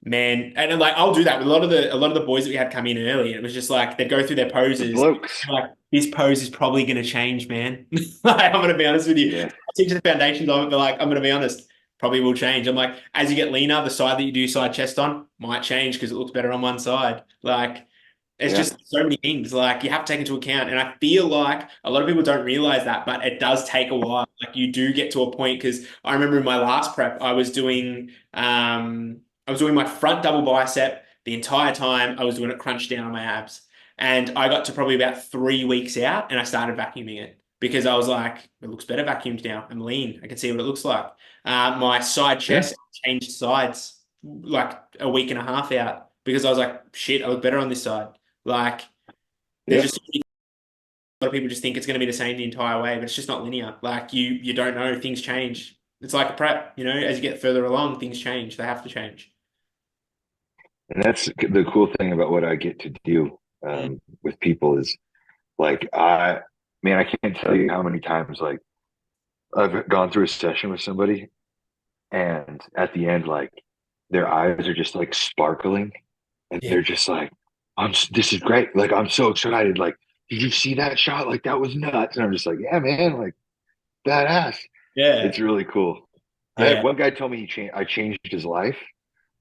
man, and then, like I'll do that with a lot of the boys that we had come in early. And it was just like they'd go through their The poses. blokes, Like this pose is probably going to change, man. Like I'm going to be honest with you. yeah, I teach the foundations of it, but like I'm going to be honest, probably will change. I'm like as you get leaner, the side that you do side chest on might change because it looks better on one side. Like it's yeah, just so many things like you have to take into account. And I feel like a lot of people don't realize that, but it does take a while. Like you do get to a point because I remember in my last prep, I was doing my front double bicep the entire time I was doing it crunch down on my abs. And I got to probably about 3 weeks out and I started vacuuming it because I was like, it looks better vacuumed now. I'm lean. I can see what it looks like. My side yeah, chest changed sides like a week and a half out because I was like, shit, I look better on this side. Like, there's yeah. just a lot of people just think it's going to be the same the entire way, but it's just not linear. Like, you don't know, things change. It's like a prep, as you get further along, things change. They have to change. And that's the cool thing about what I get to do Mm. with people is like man, I can't tell you how many times like I've gone through a session with somebody and at the end, like their eyes are just like sparkling and Yeah. they're just like, this is great. Like, I'm so excited. Like, did you see that shot? Like, that was nuts. And I'm just like, yeah, man, like badass. Yeah. It's really cool. I had Yeah. one guy tell me I changed his life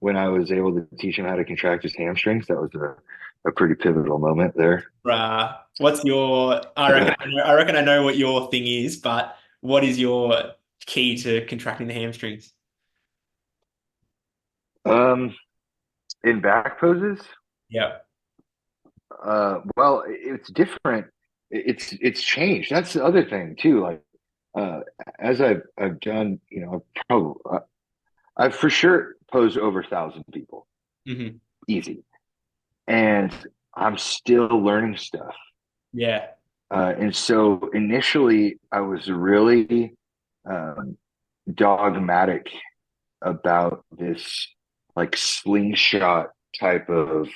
when I was able to teach him how to contract his hamstrings. That was a pretty pivotal moment there. What's your, I reckon I know what your thing is, but what is your key to contracting the hamstrings? um, in back poses, Yeah. well, it's different. It's changed. That's the other thing too. Like, uh, as I've done, I've for sure posed over 1,000 people, Hmm. easy, and I'm still learning stuff. Yeah. And so initially, I was really um, dogmatic about this like slingshot type of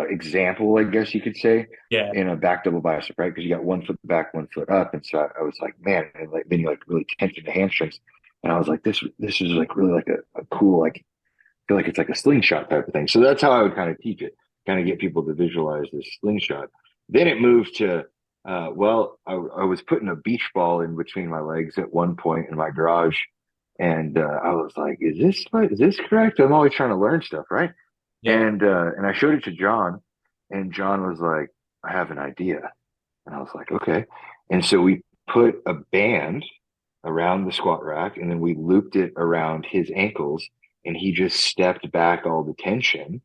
example, I guess you could say, Yeah. in a back double bicep, right? Because you got 1 foot back, 1 foot up, and so I was like, man, and like then you like really tension the hamstrings, and I was like, this is like really like a cool like I feel like it's like a slingshot type of thing. So that's how I would kind of teach it, kind of get people to visualize this slingshot. Then it moved to I was putting a beach ball in between my legs at one point in my garage, and I was like, is this correct? I'm always trying to learn stuff, right? Yeah. And I showed it to John, and John was like, I have an idea. And I was like, okay. And so we put a band around the squat rack and then we looped it around his ankles and he just stepped back all the tension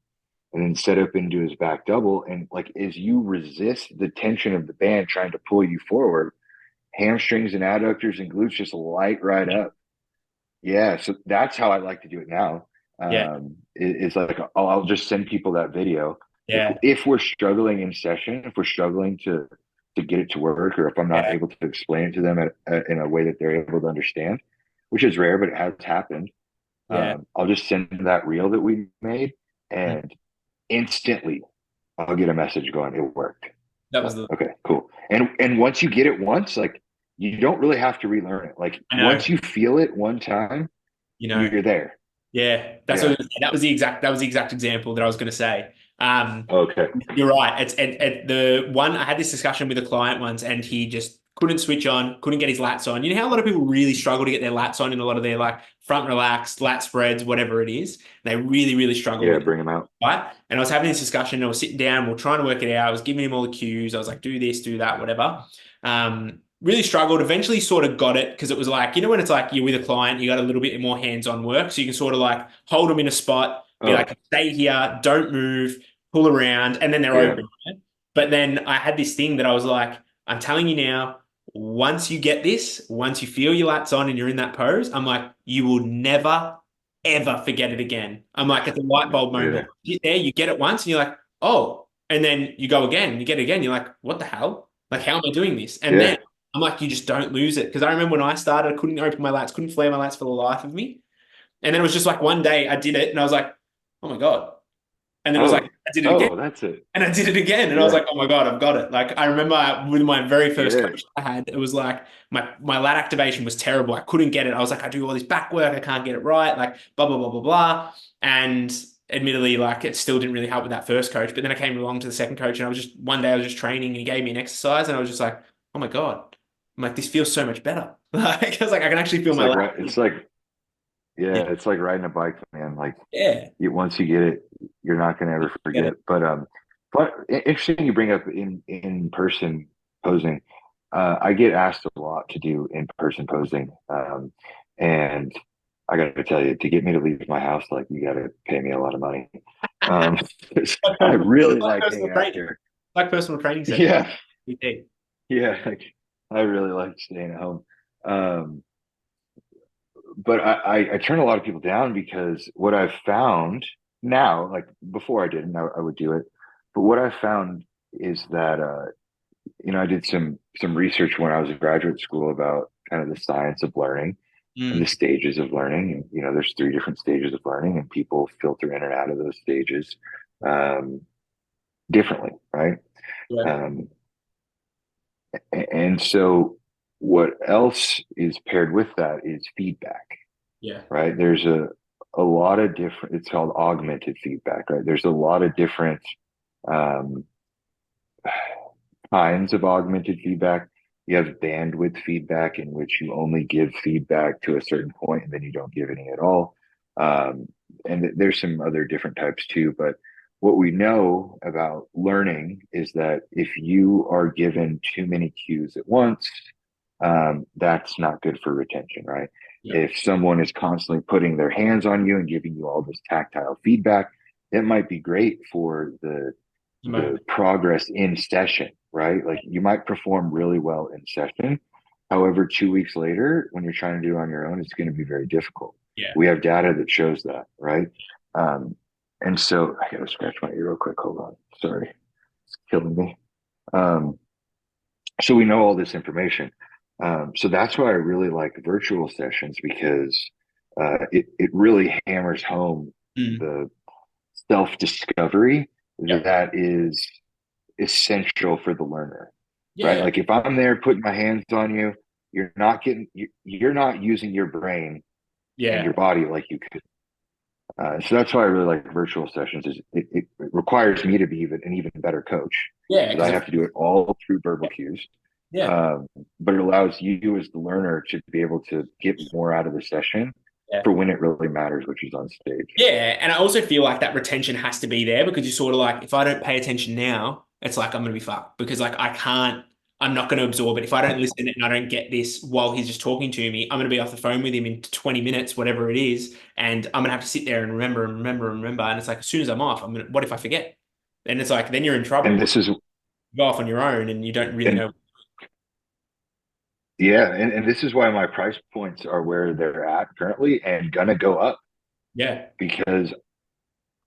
and then set up into his back double. And like as you resist the tension of the band trying to pull you forward, hamstrings and adductors and glutes just light right up. Yeah, so that's how I like to do it now. Yeah. It's like I'll just send people that video Yeah. if we're struggling in session, if we're struggling to get it to work, or if I'm not Yeah. able to explain it to them in a way that they're able to understand, which is rare, but it has happened. Yeah. I'll just send them that reel that we made, Mm. and instantly I'll get a message going, it worked. That was Like, the, okay, cool. And once you get it once, like you don't really have to relearn it. Like I know, once you feel it one time, you know. you're there. Yeah, Yeah. that was the exact example that I was going to say. Okay. You're right. It's the one I had this discussion with a client once, and he just couldn't switch on, couldn't get his lats on. You know how a lot of people really struggle to get their lats on in a lot of their like front relaxed, lat spreads, whatever it is. They really, really struggle Yeah, with it, bring them out. right? And I was having this discussion, and I was sitting down, we are trying to work it out. I was giving him all the cues. I was like, do this, do that, whatever. Really struggled. Eventually, sort of got it because it was like, when it's like you're with a client, you got a little bit more hands-on work, so you can sort of like hold them in a spot, be Oh, like, stay here, don't move, pull around, and then they're yeah. open. Right? But then I had this thing that I was like, I'm telling you now, once you get this, once you feel your lats on and you're in that pose, I'm like, you will never, ever forget it again. I'm like, it's a light bulb Yeah. moment. You get there, you get it once, and you're like, oh, and then you go again, and you get it again. You're like, what the hell? Like, how am I doing this? And then Yeah. I'm like, you just don't lose it. Because I remember when I started, I couldn't open my lats, couldn't flare my lats for the life of me. And then it was just like one day I did it, and I was like, oh my God. And then it was like, Oh. I did it again. Oh, that's it. And I did it again. And I was Yeah. like, oh my God, I've got it. Like I remember with my very first Yeah. coach I had, it was like my lat activation was terrible. I couldn't get it. I was like, I do all this back work, I can't get it right, like blah, blah, blah, blah, blah. And admittedly, like it still didn't really help with that first coach. But then I came along to the second coach and I was just one day I was just training and he gave me an exercise and I was just like, oh my God. I'm like, this feels so much better. Like I was like, I can actually feel It's my like lat. right. It's like Yeah. yeah. It's like riding a bike, man. Like Yeah. once you get it, you're not going to ever Get forget. it. But interesting you bring up in person posing. I get asked a lot to do in person posing, and I got to tell you, to get me to leave my house, like you got to pay me a lot of money. Um, Like I personal, really like like personal hanging out training. there. Like personal training session. Yeah, PT. yeah, like, I really like staying at home. Um, but I turn a lot of people down because what I've found now, like before I didn't, I would do it. But what I found is that I did some research when I was in graduate school about kind of the science of learning and the Mm. stages of learning. And there's three different stages of learning, and people filter in and out of those stages um, differently, right? Yeah. Um, and so, what else is paired with that is feedback, Yeah. right? There's a lot of different. It's called augmented feedback, right? There's a lot of different um, kinds of augmented feedback. You have bandwidth feedback, in which you only give feedback to a certain point and then you don't give any at all. Um, and there's some other different types too. But what we know about learning is that if you are given too many cues at once, that's not good for retention, right? Yeah. If someone is constantly putting their hands on you and giving you all this tactile feedback, it might be great for The the moment. progress in session, right? Like you might perform really well in session. However, 2 weeks later, when you're trying to do it on your own, it's going to be very difficult. Yeah. We have data that shows that, right? Um, and so I got to scratch my ear real quick. Hold on. Sorry. It's killing me. Um, so we know all this information. So that's why I really like virtual sessions because it really hammers home Mm. the self discovery Yep. that is essential for the learner, right? Yeah. Like if I'm there putting my hands on you, you're not using your brain and Yeah. your body like you could. So that's why I really like virtual sessions. Is it requires me to be an even better coach Yeah. because Because I have to do it all through verbal cues. yeah. Um, but it allows you as the learner to be able to get more out of the session Yeah. for when it really matters, which is on stage. Yeah. And I also feel like that retention has to be there because you're sort of like, if I don't pay attention now, it's like I'm gonna be fucked because like I'm not going to absorb it. If I don't listen and I don't get this while he's just talking to me, I'm going to be off the phone with him in 20 minutes, whatever it is. And I'm going to have to sit there and remember and remember and remember. And it's like, as soon as I'm off, what if I forget? And it's like, then you're in And trouble. this is You go off on your own and you don't really and know. yeah, and this is why my price points are where they're at currently and gonna go up Yeah. because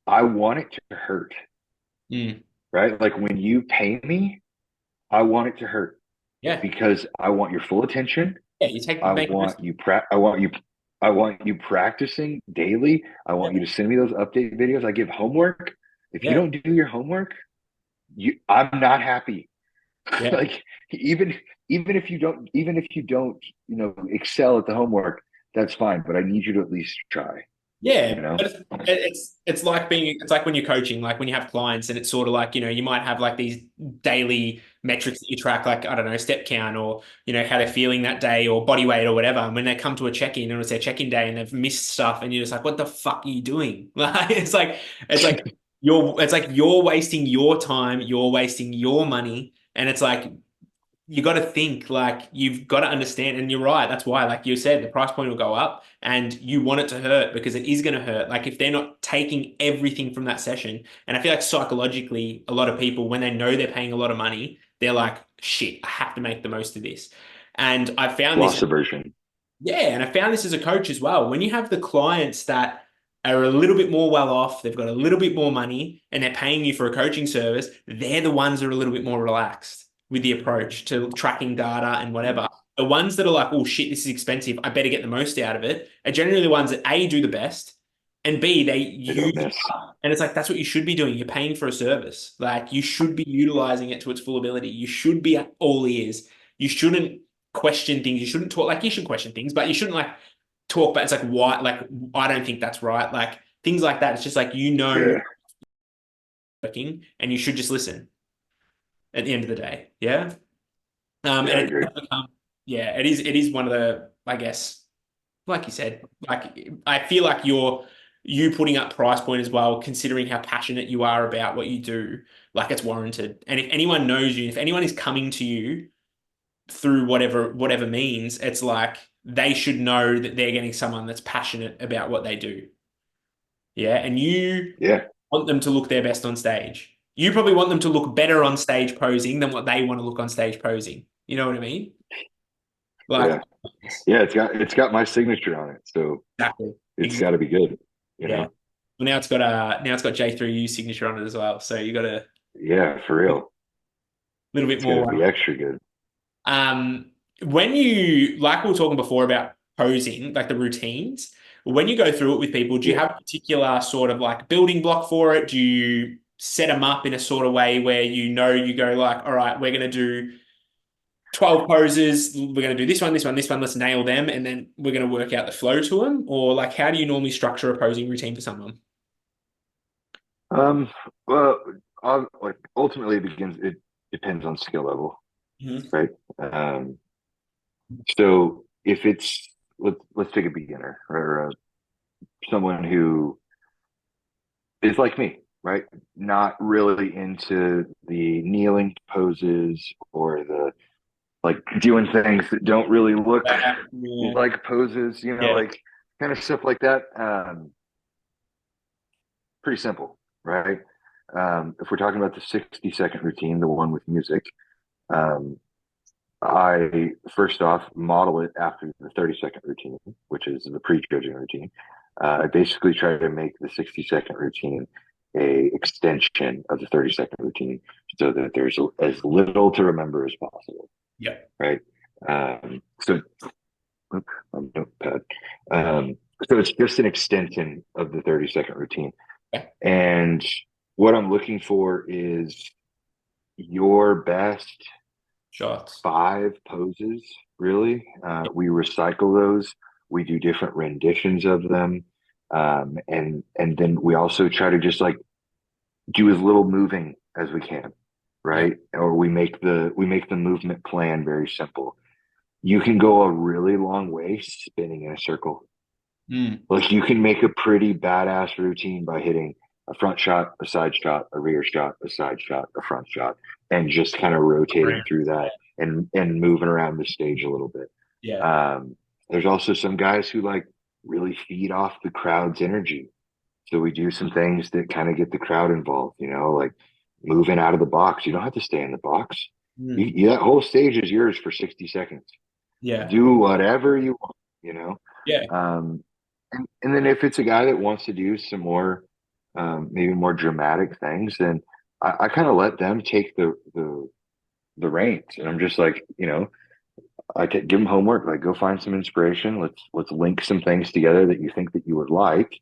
I want it to hurt, Mm. right? Like when you pay me, I want it to hurt Yeah. because I want your full attention. Yeah. I Make the most want of it. you I want you practicing daily. I want you Yeah. to send me those update videos. I give homework. If you Yeah. don't do your homework, I'm not happy. Yeah. Like even even if you don't, excel at the homework, that's fine. But I need you to at least try, you Yeah, know? but it's like it's like when you're coaching, like when you have clients, and it's sort of like, you might have like these daily metrics that you track, like, I don't know, step count, or how they're feeling that day, or body weight, or whatever. And when they come to a check-in, and it's their check-in day and they've missed stuff, and you're just like, what the fuck are you doing? Like it's like you're wasting your time, you're wasting your money, and it's like you got to think, like, you've got to understand, and you're right, that's why, like you said, the price point will go up, and you want it to hurt because it is going to hurt, like if they're not taking everything from that session. And I feel like psychologically, a lot of people, when they know they're paying a lot of money, they're like, shit, I have to make the most of this. And I found this. Loss aversion. Yeah, and I found this as a coach as well. When you have the clients that are a little bit more well off, they've got a little bit more money, and they're paying you for a coaching service, they're the ones that are a little bit more relaxed with the approach to tracking data and whatever. The ones that are like, oh shit, this is expensive, I better get the most out of it, are generally the ones that A, do the best, and B, they They don't use it miss. up. And it's like, that's what you should be doing. You're paying for a service. Like, you should be utilizing it to its full ability. You should be all ears. You shouldn't question things. You shouldn't talk, like, you should question things, but you shouldn't like talk. But it's like, why? Like, I don't think that's right. Like things like that. It's just like, Yeah. working, and you should just listen at the end of the day. Yeah. Yeah, And I it agree. does become, yeah, it is one of the, I guess, like you said, like I feel like you putting up price point as well, considering how passionate you are about what you do, like it's warranted. And if anyone knows you, if anyone is coming to you through whatever means, it's like they should know that they're getting someone that's passionate about what they do. Yeah, and you Yeah. want them to look their best on stage. You probably want them to look better on stage posing than what they want to look on stage posing. You know what I mean? Like, Yeah. Yeah, it's got my signature on it. So exactly, it's got exactly. to be good, you Yeah. know? Well, now it's got J3U signature on it as well. So you got a Yeah, for real. little bit It's got to be more. extra good. When you, like we were talking before about posing, like the routines, when you go through it with people, do you Yeah. have a particular sort of like building block for it? Do you set them up in a sort of way where you go like, all right, we're going to do 12 poses, we're going to do this one, this one, this one, let's nail them, and then we're going to work out the flow to them? Or like, how do you normally structure a posing routine for someone? Um, well, like ultimately it depends on skill level, Mhm. right? Um, so if it's let's take a beginner or someone who is like me, right? Not really into the kneeling poses or the like doing things that don't really look Yeah. like poses, Yeah. like kind of stuff like that. Pretty simple, right? If we're talking about the 60-second routine, the one with music, um, I first off model it after the 30-second routine, which is the pre-judging routine. I basically try to make the 60-second routine a extension of the 30-second routine so that there's as little to remember as possible, Yeah. right? So notepad. Um, so it's just an extension of the 30-second routine. Yeah. And what I'm looking for is your best Shots. 5 poses, really. We recycle those. We do different renditions of them. And then we also try to just like do as little moving as we can, Yeah. right? Or we make the movement plan very simple. You can go a really long way spinning in a circle. Mm. Like you can make a pretty badass routine by hitting a front shot, a side shot, a rear shot, a side shot, a front shot, and just kind of rotating through that and moving around the stage a little bit. Yeah. Um, there's also some guys who like really feed off the crowd's energy. So we do some things that kind of get the crowd involved, like moving out of the box. You don't have to stay in the box. Mm. That whole stage is yours for 60 seconds. Yeah. Do whatever you want, you know? Yeah. Um, and then if it's a guy that wants to do some more, maybe more dramatic things, then I kind of let them take the reins, and I'm just like, I could give them homework, like go find some inspiration. Let's link some things together that you think that you would like,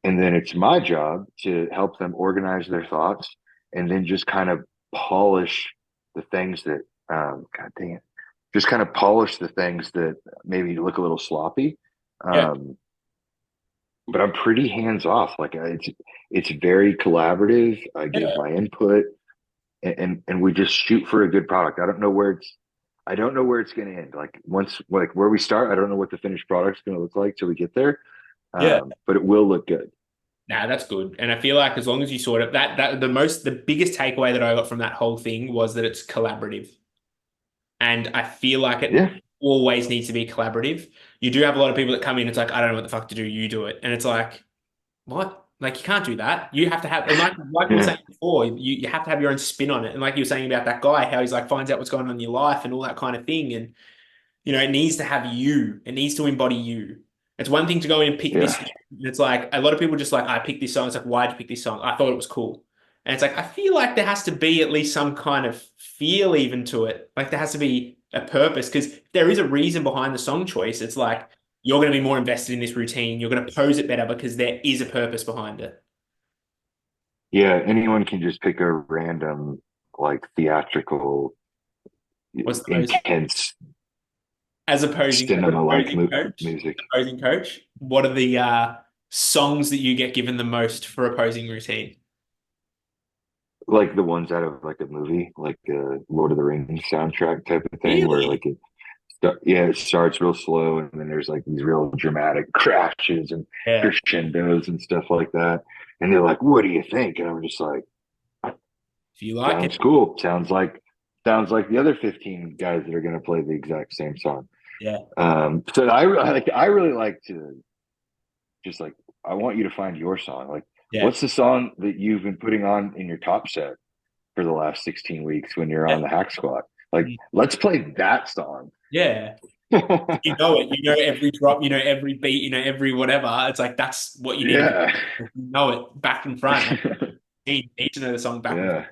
and then it's my job to help them organize their thoughts, and then just kind of polish the things that, God dang it, just kind of polish the things that maybe look a little sloppy. Yeah. Um, but I'm pretty hands off. Like it's very collaborative. I give Yeah. my input, and we just shoot for a good product. I don't know where it's going to end. Like once, like where we start, I don't know what the finished product's going to look like till we get there. Yeah. But it will look good. Nah, that's good. And I feel like as long as you sort of the biggest takeaway that I got from that whole thing was that it's collaborative. And I feel like it Yeah, always needs to be collaborative. You do have a lot of people that come in, it's like, I don't know what the fuck to do, you do it. And it's like, what? Like you can't do that. You have to have, and like we were yeah, saying before, you have to have your own spin on it. And like you were saying about that guy, how he's like finds out what's going on in your life and all that kind of thing. And it needs to have you. It needs to embody you. It's one thing to go in and pick this yeah, song. It's like a lot of people just like, I picked this song. It's like, why'd you pick this song? I thought it was cool. And it's like, I feel like there has to be at least some kind of feel even to it. Like there has to be a purpose because there is a reason behind the song choice. It's like, you're going to be more invested in this routine. You're going to pose it better because there is a purpose behind it. yeah. Anyone can just pick a random, like theatrical, What's the most intense as cinema like music. opposing coach, what are the songs that you get given the most for opposing routine? Like the ones out of like a movie, like a Lord of the Rings soundtrack type of thing, where Really? like yeah, it starts real slow, and then there's like these real dramatic crashes and Yeah. crescendos and stuff like that. And they're like, "What do you think?" And I'm just like, If you like it. "Sounds cool. Sounds like the other 15 guys that are going to play the exact same song." Yeah. So I really like to just like, I want you to find your song. Like, Yeah. what's the song that you've been putting on in your top set for the last 16 weeks when you're Yeah. on the hack squat? Like, Mm. let's play that song. Yeah. You know it. You know every drop, you know every beat, you know every whatever. It's like that's what you need to be. Yeah. You know it back and front. Like you need to know the song back and front.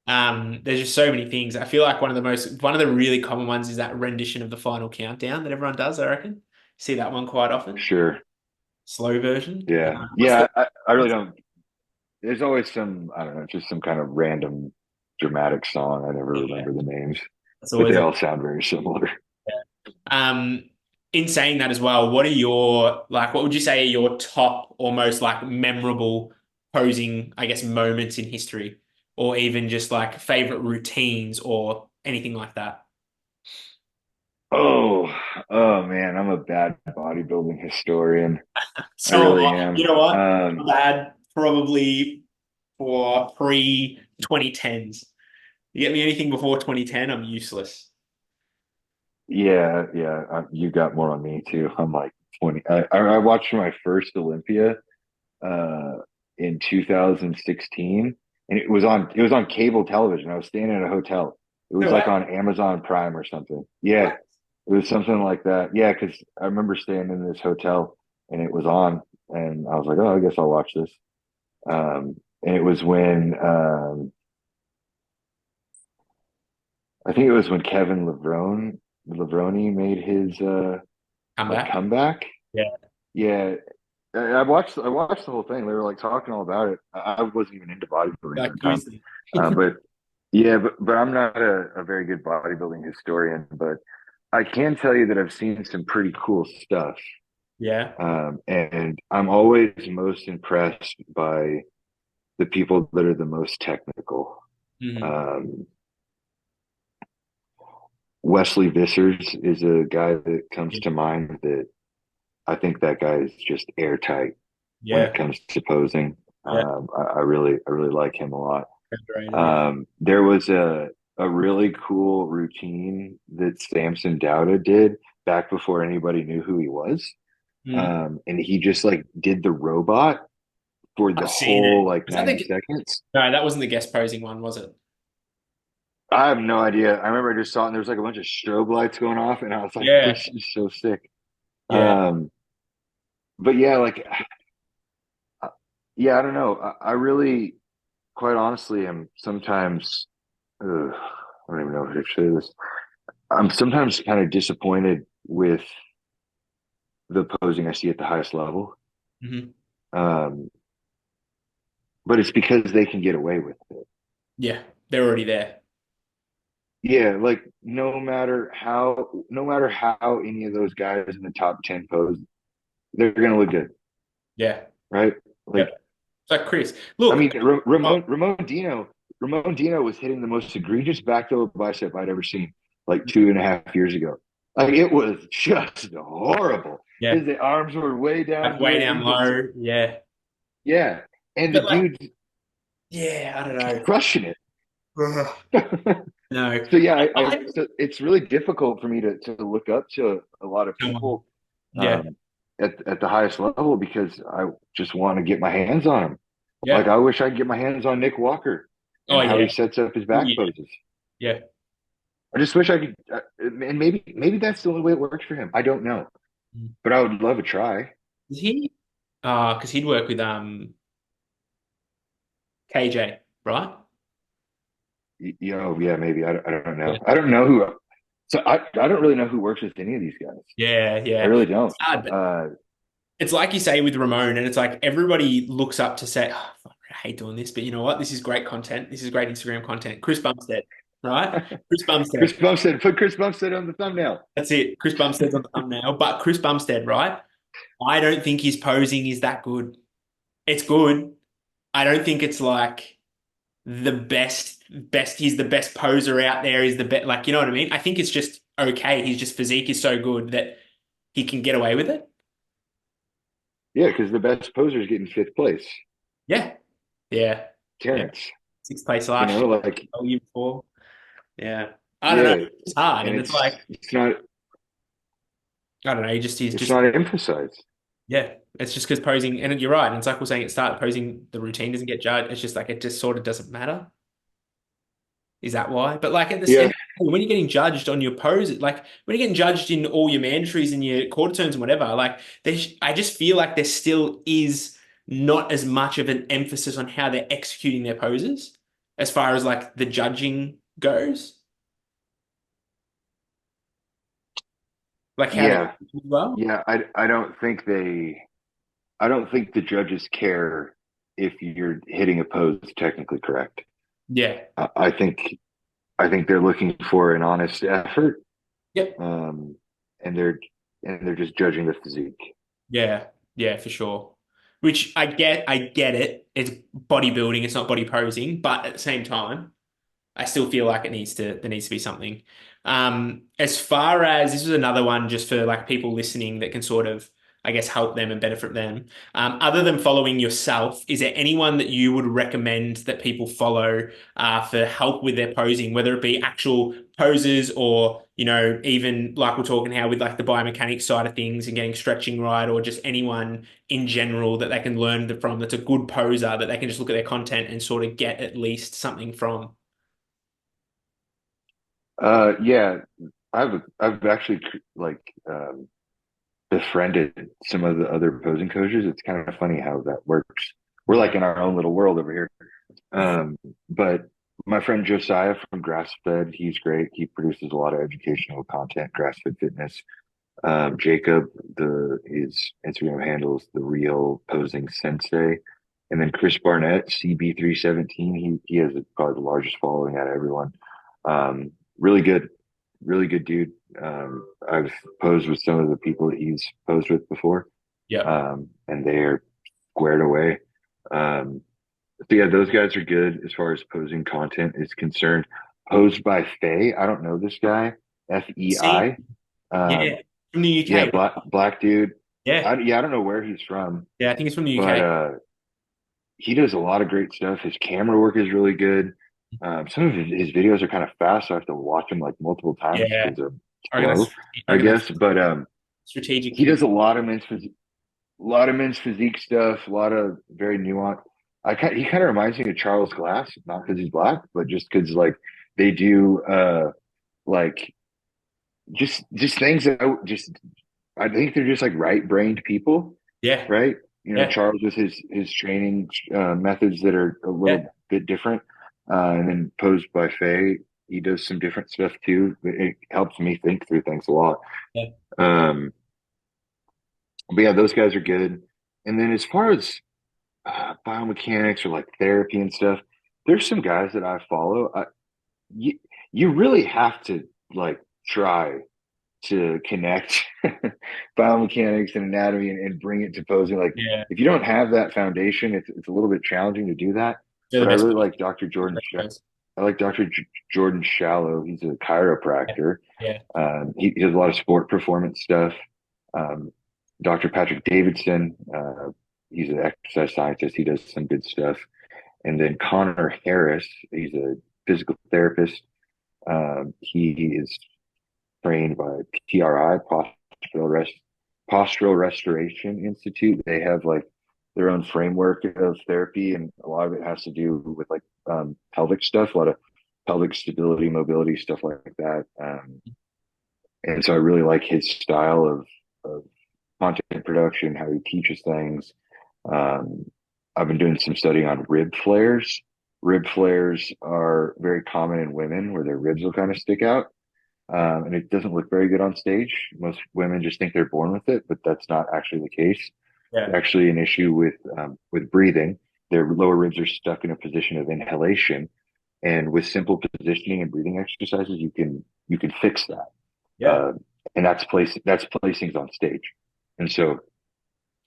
Yeah. There's just so many things. I feel like one of the really common ones is that rendition of the final countdown that everyone does, I reckon. See that one quite often. Sure. Slow version. Yeah. What's Yeah. the I really don't. There's always some, I don't know, just some kind of random dramatic song. I never yeah, remember the names, that's but always they a all sound very similar. um in saying that as well, what would you say are your top or most like memorable posing, I guess, moments in history, or even just like favorite routines or anything like that? Oh, oh man, I'm a bad bodybuilding historian. I So really you am. know what? Bad probably for pre 2010s. You get me anything before 2010, I'm useless. Yeah, yeah. You got more on me too. I'm like 20. I watched my first Olympia uh, in 2016, and it was on cable television. I was staying at a hotel. It was No like way. on Amazon Prime or something. Yeah, What? it was something like that. Yeah, because I remember staying in this hotel and it was on, and I was like, oh, I guess I'll watch this. And it was when I think it was when Kevin Levrone made his Come like back. comeback. Yeah. Yeah, I watched the whole thing. They were like talking all about it. I wasn't even into bodybuilding at Like the time, who's the but yeah, but I'm not a very good bodybuilding historian. But I can tell you that I've seen some pretty cool stuff, Yeah. and I'm always most impressed by the people that are the most technical. Mhm. Um, Wesley Vissers is a guy that comes Yeah. to mind that I think that guy is just airtight when it Yeah. comes to posing. Yeah. I really like him a lot. Underrated. Yeah. There was a really cool routine that Samson Dowda did back before anybody knew who he was. Mhm. And he just like did the robot for the I've seen it. whole like Was that 90 seconds. no, that wasn't the guest posing one, was it? I have no idea. I remember I just saw it and there was like a bunch of strobe lights going off, and I was like, Yeah. this is so sick. Yeah. Um, but yeah, like, yeah, I don't know. I really, quite honestly, am sometimes, I don't even know how to say this. I'm sometimes kind of disappointed with the posing I see at the highest level. Hmm. Um, but it's because they can get away with it. Yeah, they're already there. Yeah, like no matter how any of those guys in the top 10 pose, they're gonna look good, Yeah. right? Yep. Like, It's like Chris. I Look. mean, Ramon Dino was hitting the most egregious back double bicep I'd ever seen, like 2.5 years ago. Like it was just horrible. Yeah. His arms were way down Like way here. down He just, low. Yeah. yeah, and the But like, dude's yeah, I don't know. crushing it. Ugh. No. So yeah, I, so it's really difficult for me to look up to a lot of someone. people Yeah. um, at the highest level because I just want to get my hands on them. Like Yeah. I wish I could get my hands on Nick Walker Oh and how yeah. he sets up his Oh back yeah. poses. Yeah. I just wish I could, and maybe that's the only way it works for him. I don't know, but I would love a try. Is he? Because he'd work with KJ, right? Yeah, maybe I don't Yeah. know. I don't know who. So I don't really know who works with any of these guys. Yeah, I yeah. really don't. It's hard, but Uh, it's like you say with Ramon, and it's like everybody looks up to say, oh, fuck, I hate doing this, but you know what? This is great content. This is great Instagram content. Chris Bumstead, right? Chris Chris Bumstead. Bumstead, put Chris Bumstead on the thumbnail. That's it. Chris Bumstead's on the thumbnail. But Chris Bumstead, right? I don't think his posing is that good. It's good. I don't think it's like the best. He's the best poser out there. He's the best. Like, you know what I mean? I think it's just okay. His just physique is so good that he can get away with it. Yeah, because the best poser is getting fifth place. Yeah. Yeah. Yeah. Terrence, Sixth place last year, like, the year before. Yeah. I don't know. yeah, It's hard. and And it's like, it's not I don't know. He's it's just, not emphasized. yeah. It's just because posing, and you're right. And it's like we're saying at the start, posing, the routine doesn't get judged. It's just like, it just sort of doesn't matter. Is that why? But like at the end, Yeah, when you're getting judged on your pose, like when you're getting judged in all your mandatories and your quarter turns and whatever, like I just feel like there still is not as much of an emphasis on how they're executing their poses as far as like the judging goes, like how they yeah, as well. yeah. I don't think the judges care if you're hitting a pose technically correct. Yeah. I, I think I think they're looking for an honest effort, Yep. um, and they're just judging the physique. Yeah. Yeah, for sure. Which I get it. It's bodybuilding, it's not body posing, but at the same time, I still feel like there needs to be something. As far as this was another one just for like people listening that can sort of, I guess, help them and benefit them. Other than following yourself, is there anyone that you would recommend that people follow for help with their posing, whether it be actual poses or, you know, even like we're talking how with like the biomechanics side of things and getting stretching right, or just anyone in general that they can learn from that's a good poser that they can just look at their content and sort of get at least something from? Yeah, I've actually like befriended some of the other posing coaches. It's kind of funny how that works. We're like in our own little world over here. But my friend Josiah from Grassfed, he's great. He produces a lot of educational content, Grassfed Fitness. Jacob, his Instagram handle is the real posing sensei. And then Chris Barnett, CB317. He has probably the largest following out of everyone. Really good, really good dude. I've posed with some of the people that he's posed with before, Yeah. and they're squared away. Um, so yeah, those guys are good as far as posing content is concerned. Posed by Faye. I don't know this guy. See, FEI. yeah, Um, from the yeah, UK. black dude. Yeah, I don't know where he's from, yeah, I think it's from the but UK. he does a lot of great stuff. His camera work is really good. Some of his videos are kind of fast, so I have to watch them like multiple times Yeah, because they're I reckon slow, I I reckon that's guess. But strategic he for does you. a lot of men's physique stuff, a lot of very nuanced. He kind of reminds me of Charles Glass, not because he's black, but just because like they do like just things that I think they're just like right brained people. Yeah. right? Yeah. Charles with his training methods that are a Yeah. little bit different, and then posed by Faye, he does some different stuff too. It helps me think through things a lot. Yeah. Um, but yeah, those guys are good. And then as far as biomechanics or like therapy and stuff, there's some guys that I follow. You you really have to like try to connect biomechanics and anatomy and bring it to posing. Like Yeah. if you don't have that foundation, it's a little bit challenging to do that. They're the But I best. really like Dr. I like Jordan Shallow. He's a Yeah. chiropractor. Yeah. He does a lot of sport performance stuff. Um, Dr. Patrick Davidson, he's an exercise scientist. He does some good stuff. And then Connor Harris, he's a physical therapist. He is trained by PRI, Postural Restoration Institute. They have like their own framework of therapy, and a lot of it has to do with like pelvic stuff, a lot of pelvic stability, mobility, stuff like that. And so I really like his style of content production, how he teaches things. Um, I've been doing some studying on rib flares. Rib flares are very common in women where their ribs will kind of stick out. And it doesn't look very good on stage. Most women just think they're born with it, but that's not actually the case. Yeah. It's actually an issue with breathing. Their lower ribs are stuck in a position of inhalation, and with simple positioning and breathing exercises, you can fix that. Yeah. Uh, and that's placings on stage. And so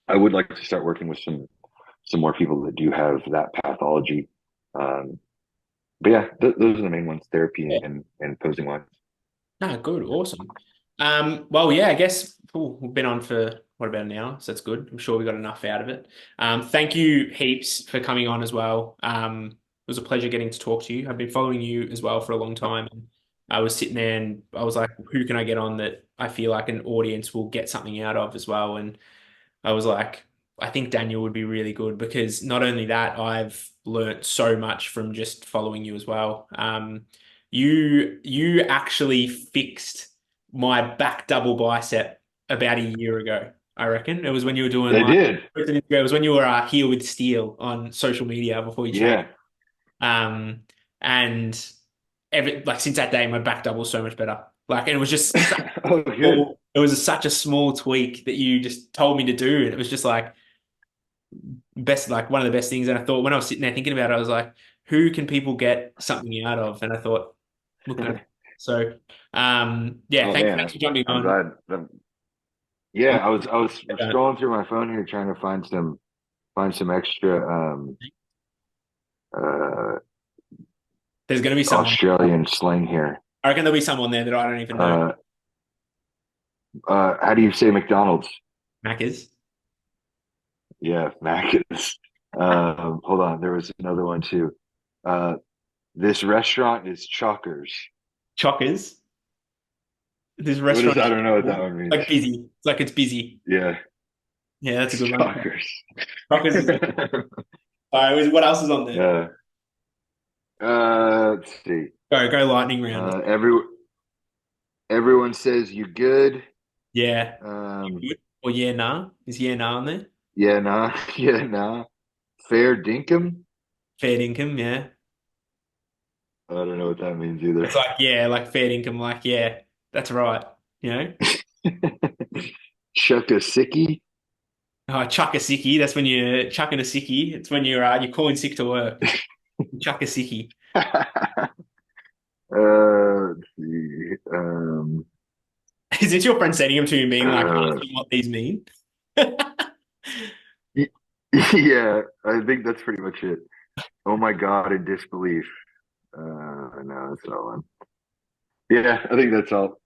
I would like to start working with some more people that do have that pathology. Um, but yeah, those are the main ones: therapy Yeah. and posing ones. No, good, awesome. Well, yeah, I guess we've been on for what about an hour, so that's good. I'm sure we got enough out of it. Thank you heaps for coming on as well. It was a pleasure getting to talk to you. I've been following you as well for a long time, and I was sitting there and I was like, who can I get on that I feel like an audience will get something out of as well? And I was like, I think Daniel would be really good because not only that, I've learnt so much from just following you as well. You actually fixed my back double bicep about a year ago. I reckon it was when you were doing They like did. it was when you were here with Steel on social media before you changed. Yeah. Um, and like since that day, my back double is so much better. Like, and it was just Oh, good. it was such a small tweak that you just told me to do, and it was just like best, like one of the best things. And I thought when I was sitting there thinking about it, I was like, who can people get something out of? And I thought, looking at it. So, yeah, Oh thanks, man, thanks for jumping I'm on. glad. Yeah, I'm I was scrolling through my phone here trying to find some extra uh There's going to be someone. Australian slang here. I reckon there'll be someone there that I don't even know. Uh how do you say McDonald's? Macca's, Yeah, Macca's. Hold on, there was another one too. Uh this restaurant is Chockers. Chockers. This What is restaurant I is don't know what that one means. like busy. It's like it's busy. Yeah, Yeah, that's a it's good one. Chockers. Chockers is. All right, what else is on there? Yeah. Let's see. Go lightning round. Uh, every everyone says you good. Yeah. Um, Good. Or yeah, nah. Is yeah, nah on there? yeah, nah, yeah, nah. Fair dinkum. Fair income, yeah. I don't know what that means It's either. like, yeah, like fair income, like, yeah, that's right. You know? Chuck a sickie. Oh, chuck a sickie. That's when you're chucking a sickie. It's when you're calling sick to work. Chuck a sickie. Let's see. Is it your friend sending them to you being like, Uh, asking what these mean? y- yeah, I think that's pretty much it. Oh my God, in disbelief. No, that's not one. Yeah, I think that's all.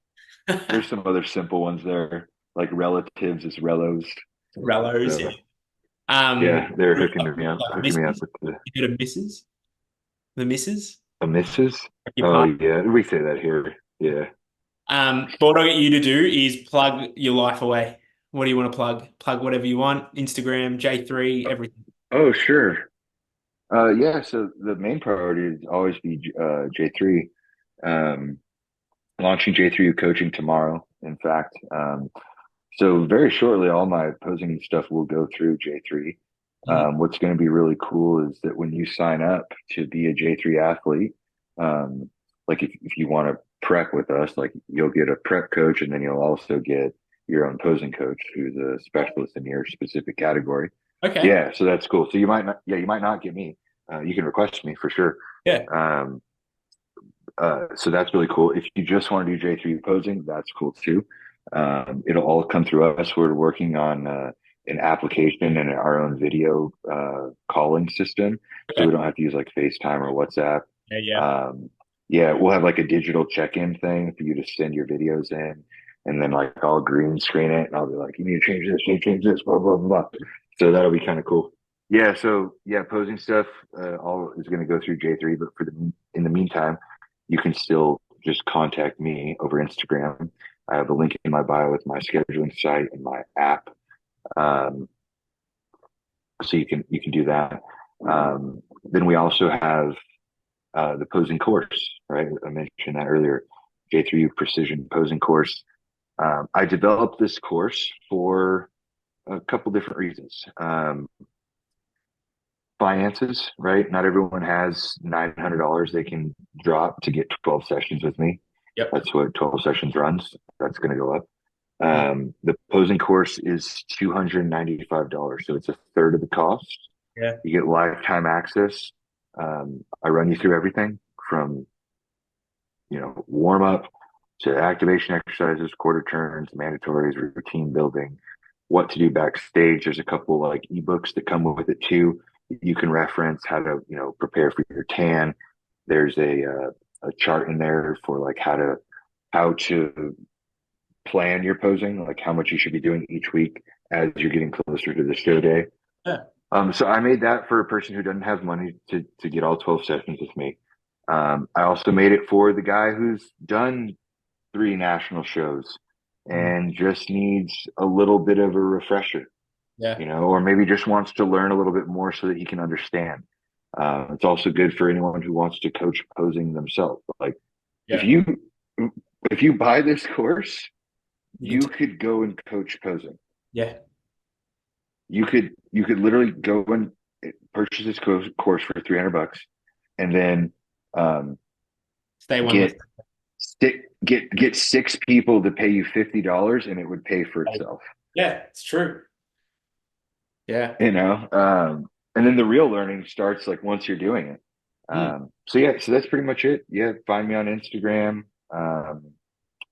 There's some other simple ones there, like relatives is relos. Rellos, yeah. So yeah, they're Like hooking me up misses. with the You heard of misses? The misses? a missus. Like your Oh partner. yeah, we say that here. Yeah. But what I get you to do is plug your life away. What do you want to plug? Plug whatever you want. Instagram, J3, everything. Oh sure. Yeah. So the main priority is always be J3. Um, Launching J3 coaching tomorrow. In fact, So very shortly, all my posing stuff will go through J3. Mhm. What's going to be really cool is that when you sign up to be a J3 athlete, um, like if you want to prep with us, like you'll get a prep coach and then you'll also get your own posing coach who's a specialist in your specific category. Okay. Yeah, so that's cool. So you might not get me. You can request me for sure. Yeah. Um, so that's really cool. If you just want to do J3 posing, that's cool too. It'll all come through us. We're working on an application and our own video calling system, so Okay. we don't have to use like FaceTime or WhatsApp. Yeah. Yeah. Um, yeah, we'll have like a digital check-in thing for you to send your videos in, and then like I'll green screen it, and I'll be like, "You need to change this, you need to change this, blah blah blah." So that'll be kind of cool. Yeah, so yeah, posing stuff all is going to go through J3, but in the meantime, you can still just contact me over Instagram. I have a link in my bio with my scheduling site and my app, um, so you can do that. Then we also have the posing course, right? I mentioned that earlier. J3 Precision Posing Course. I developed this course for a couple different reasons. Finances, right? Not everyone has $900 they can drop to get 12 sessions with me. Yep. That's what 12 sessions runs. That's going to go up. Mhm. The posing course is $295, so it's a third of the cost. Yeah. You get lifetime access. I run you through everything from warm up to activation exercises, quarter turns, mandatories, routine building, what to do backstage. There's a couple like ebooks that come with it too. You can reference how to prepare for your tan. There's a chart in there for like how to plan your posing, like how much you should be doing each week as you're getting closer to the show day. Yeah. So I made that for a person who doesn't have money to get all 12 sessions with me. I also made it for the guy who's done 3 national shows Mhm. and just needs a little bit of a refresher, Yeah. or maybe just wants to learn a little bit more so that he can understand. It's also good for anyone who wants to coach posing themselves. Like if Yeah. you if you buy this course, You can. you could go and coach posing. Yeah. You could literally go and purchase this course for $300 and then um, Stay one less. get get 6 people to pay you $50 and it would pay for itself. Yeah, it's true. Yeah. You know, and then the real learning starts like once you're doing it. Mm. So yeah, so that's pretty much it. Yeah, find me on Instagram,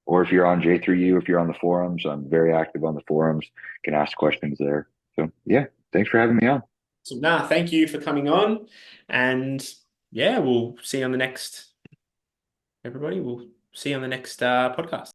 or if you're on J3U, if you're on the forums, I'm very active on the forums. Can ask questions there. So yeah, thanks for having me on. So, nah, thank you for coming on. And yeah, we'll see you on the next, everybody. We'll see you on the next podcast.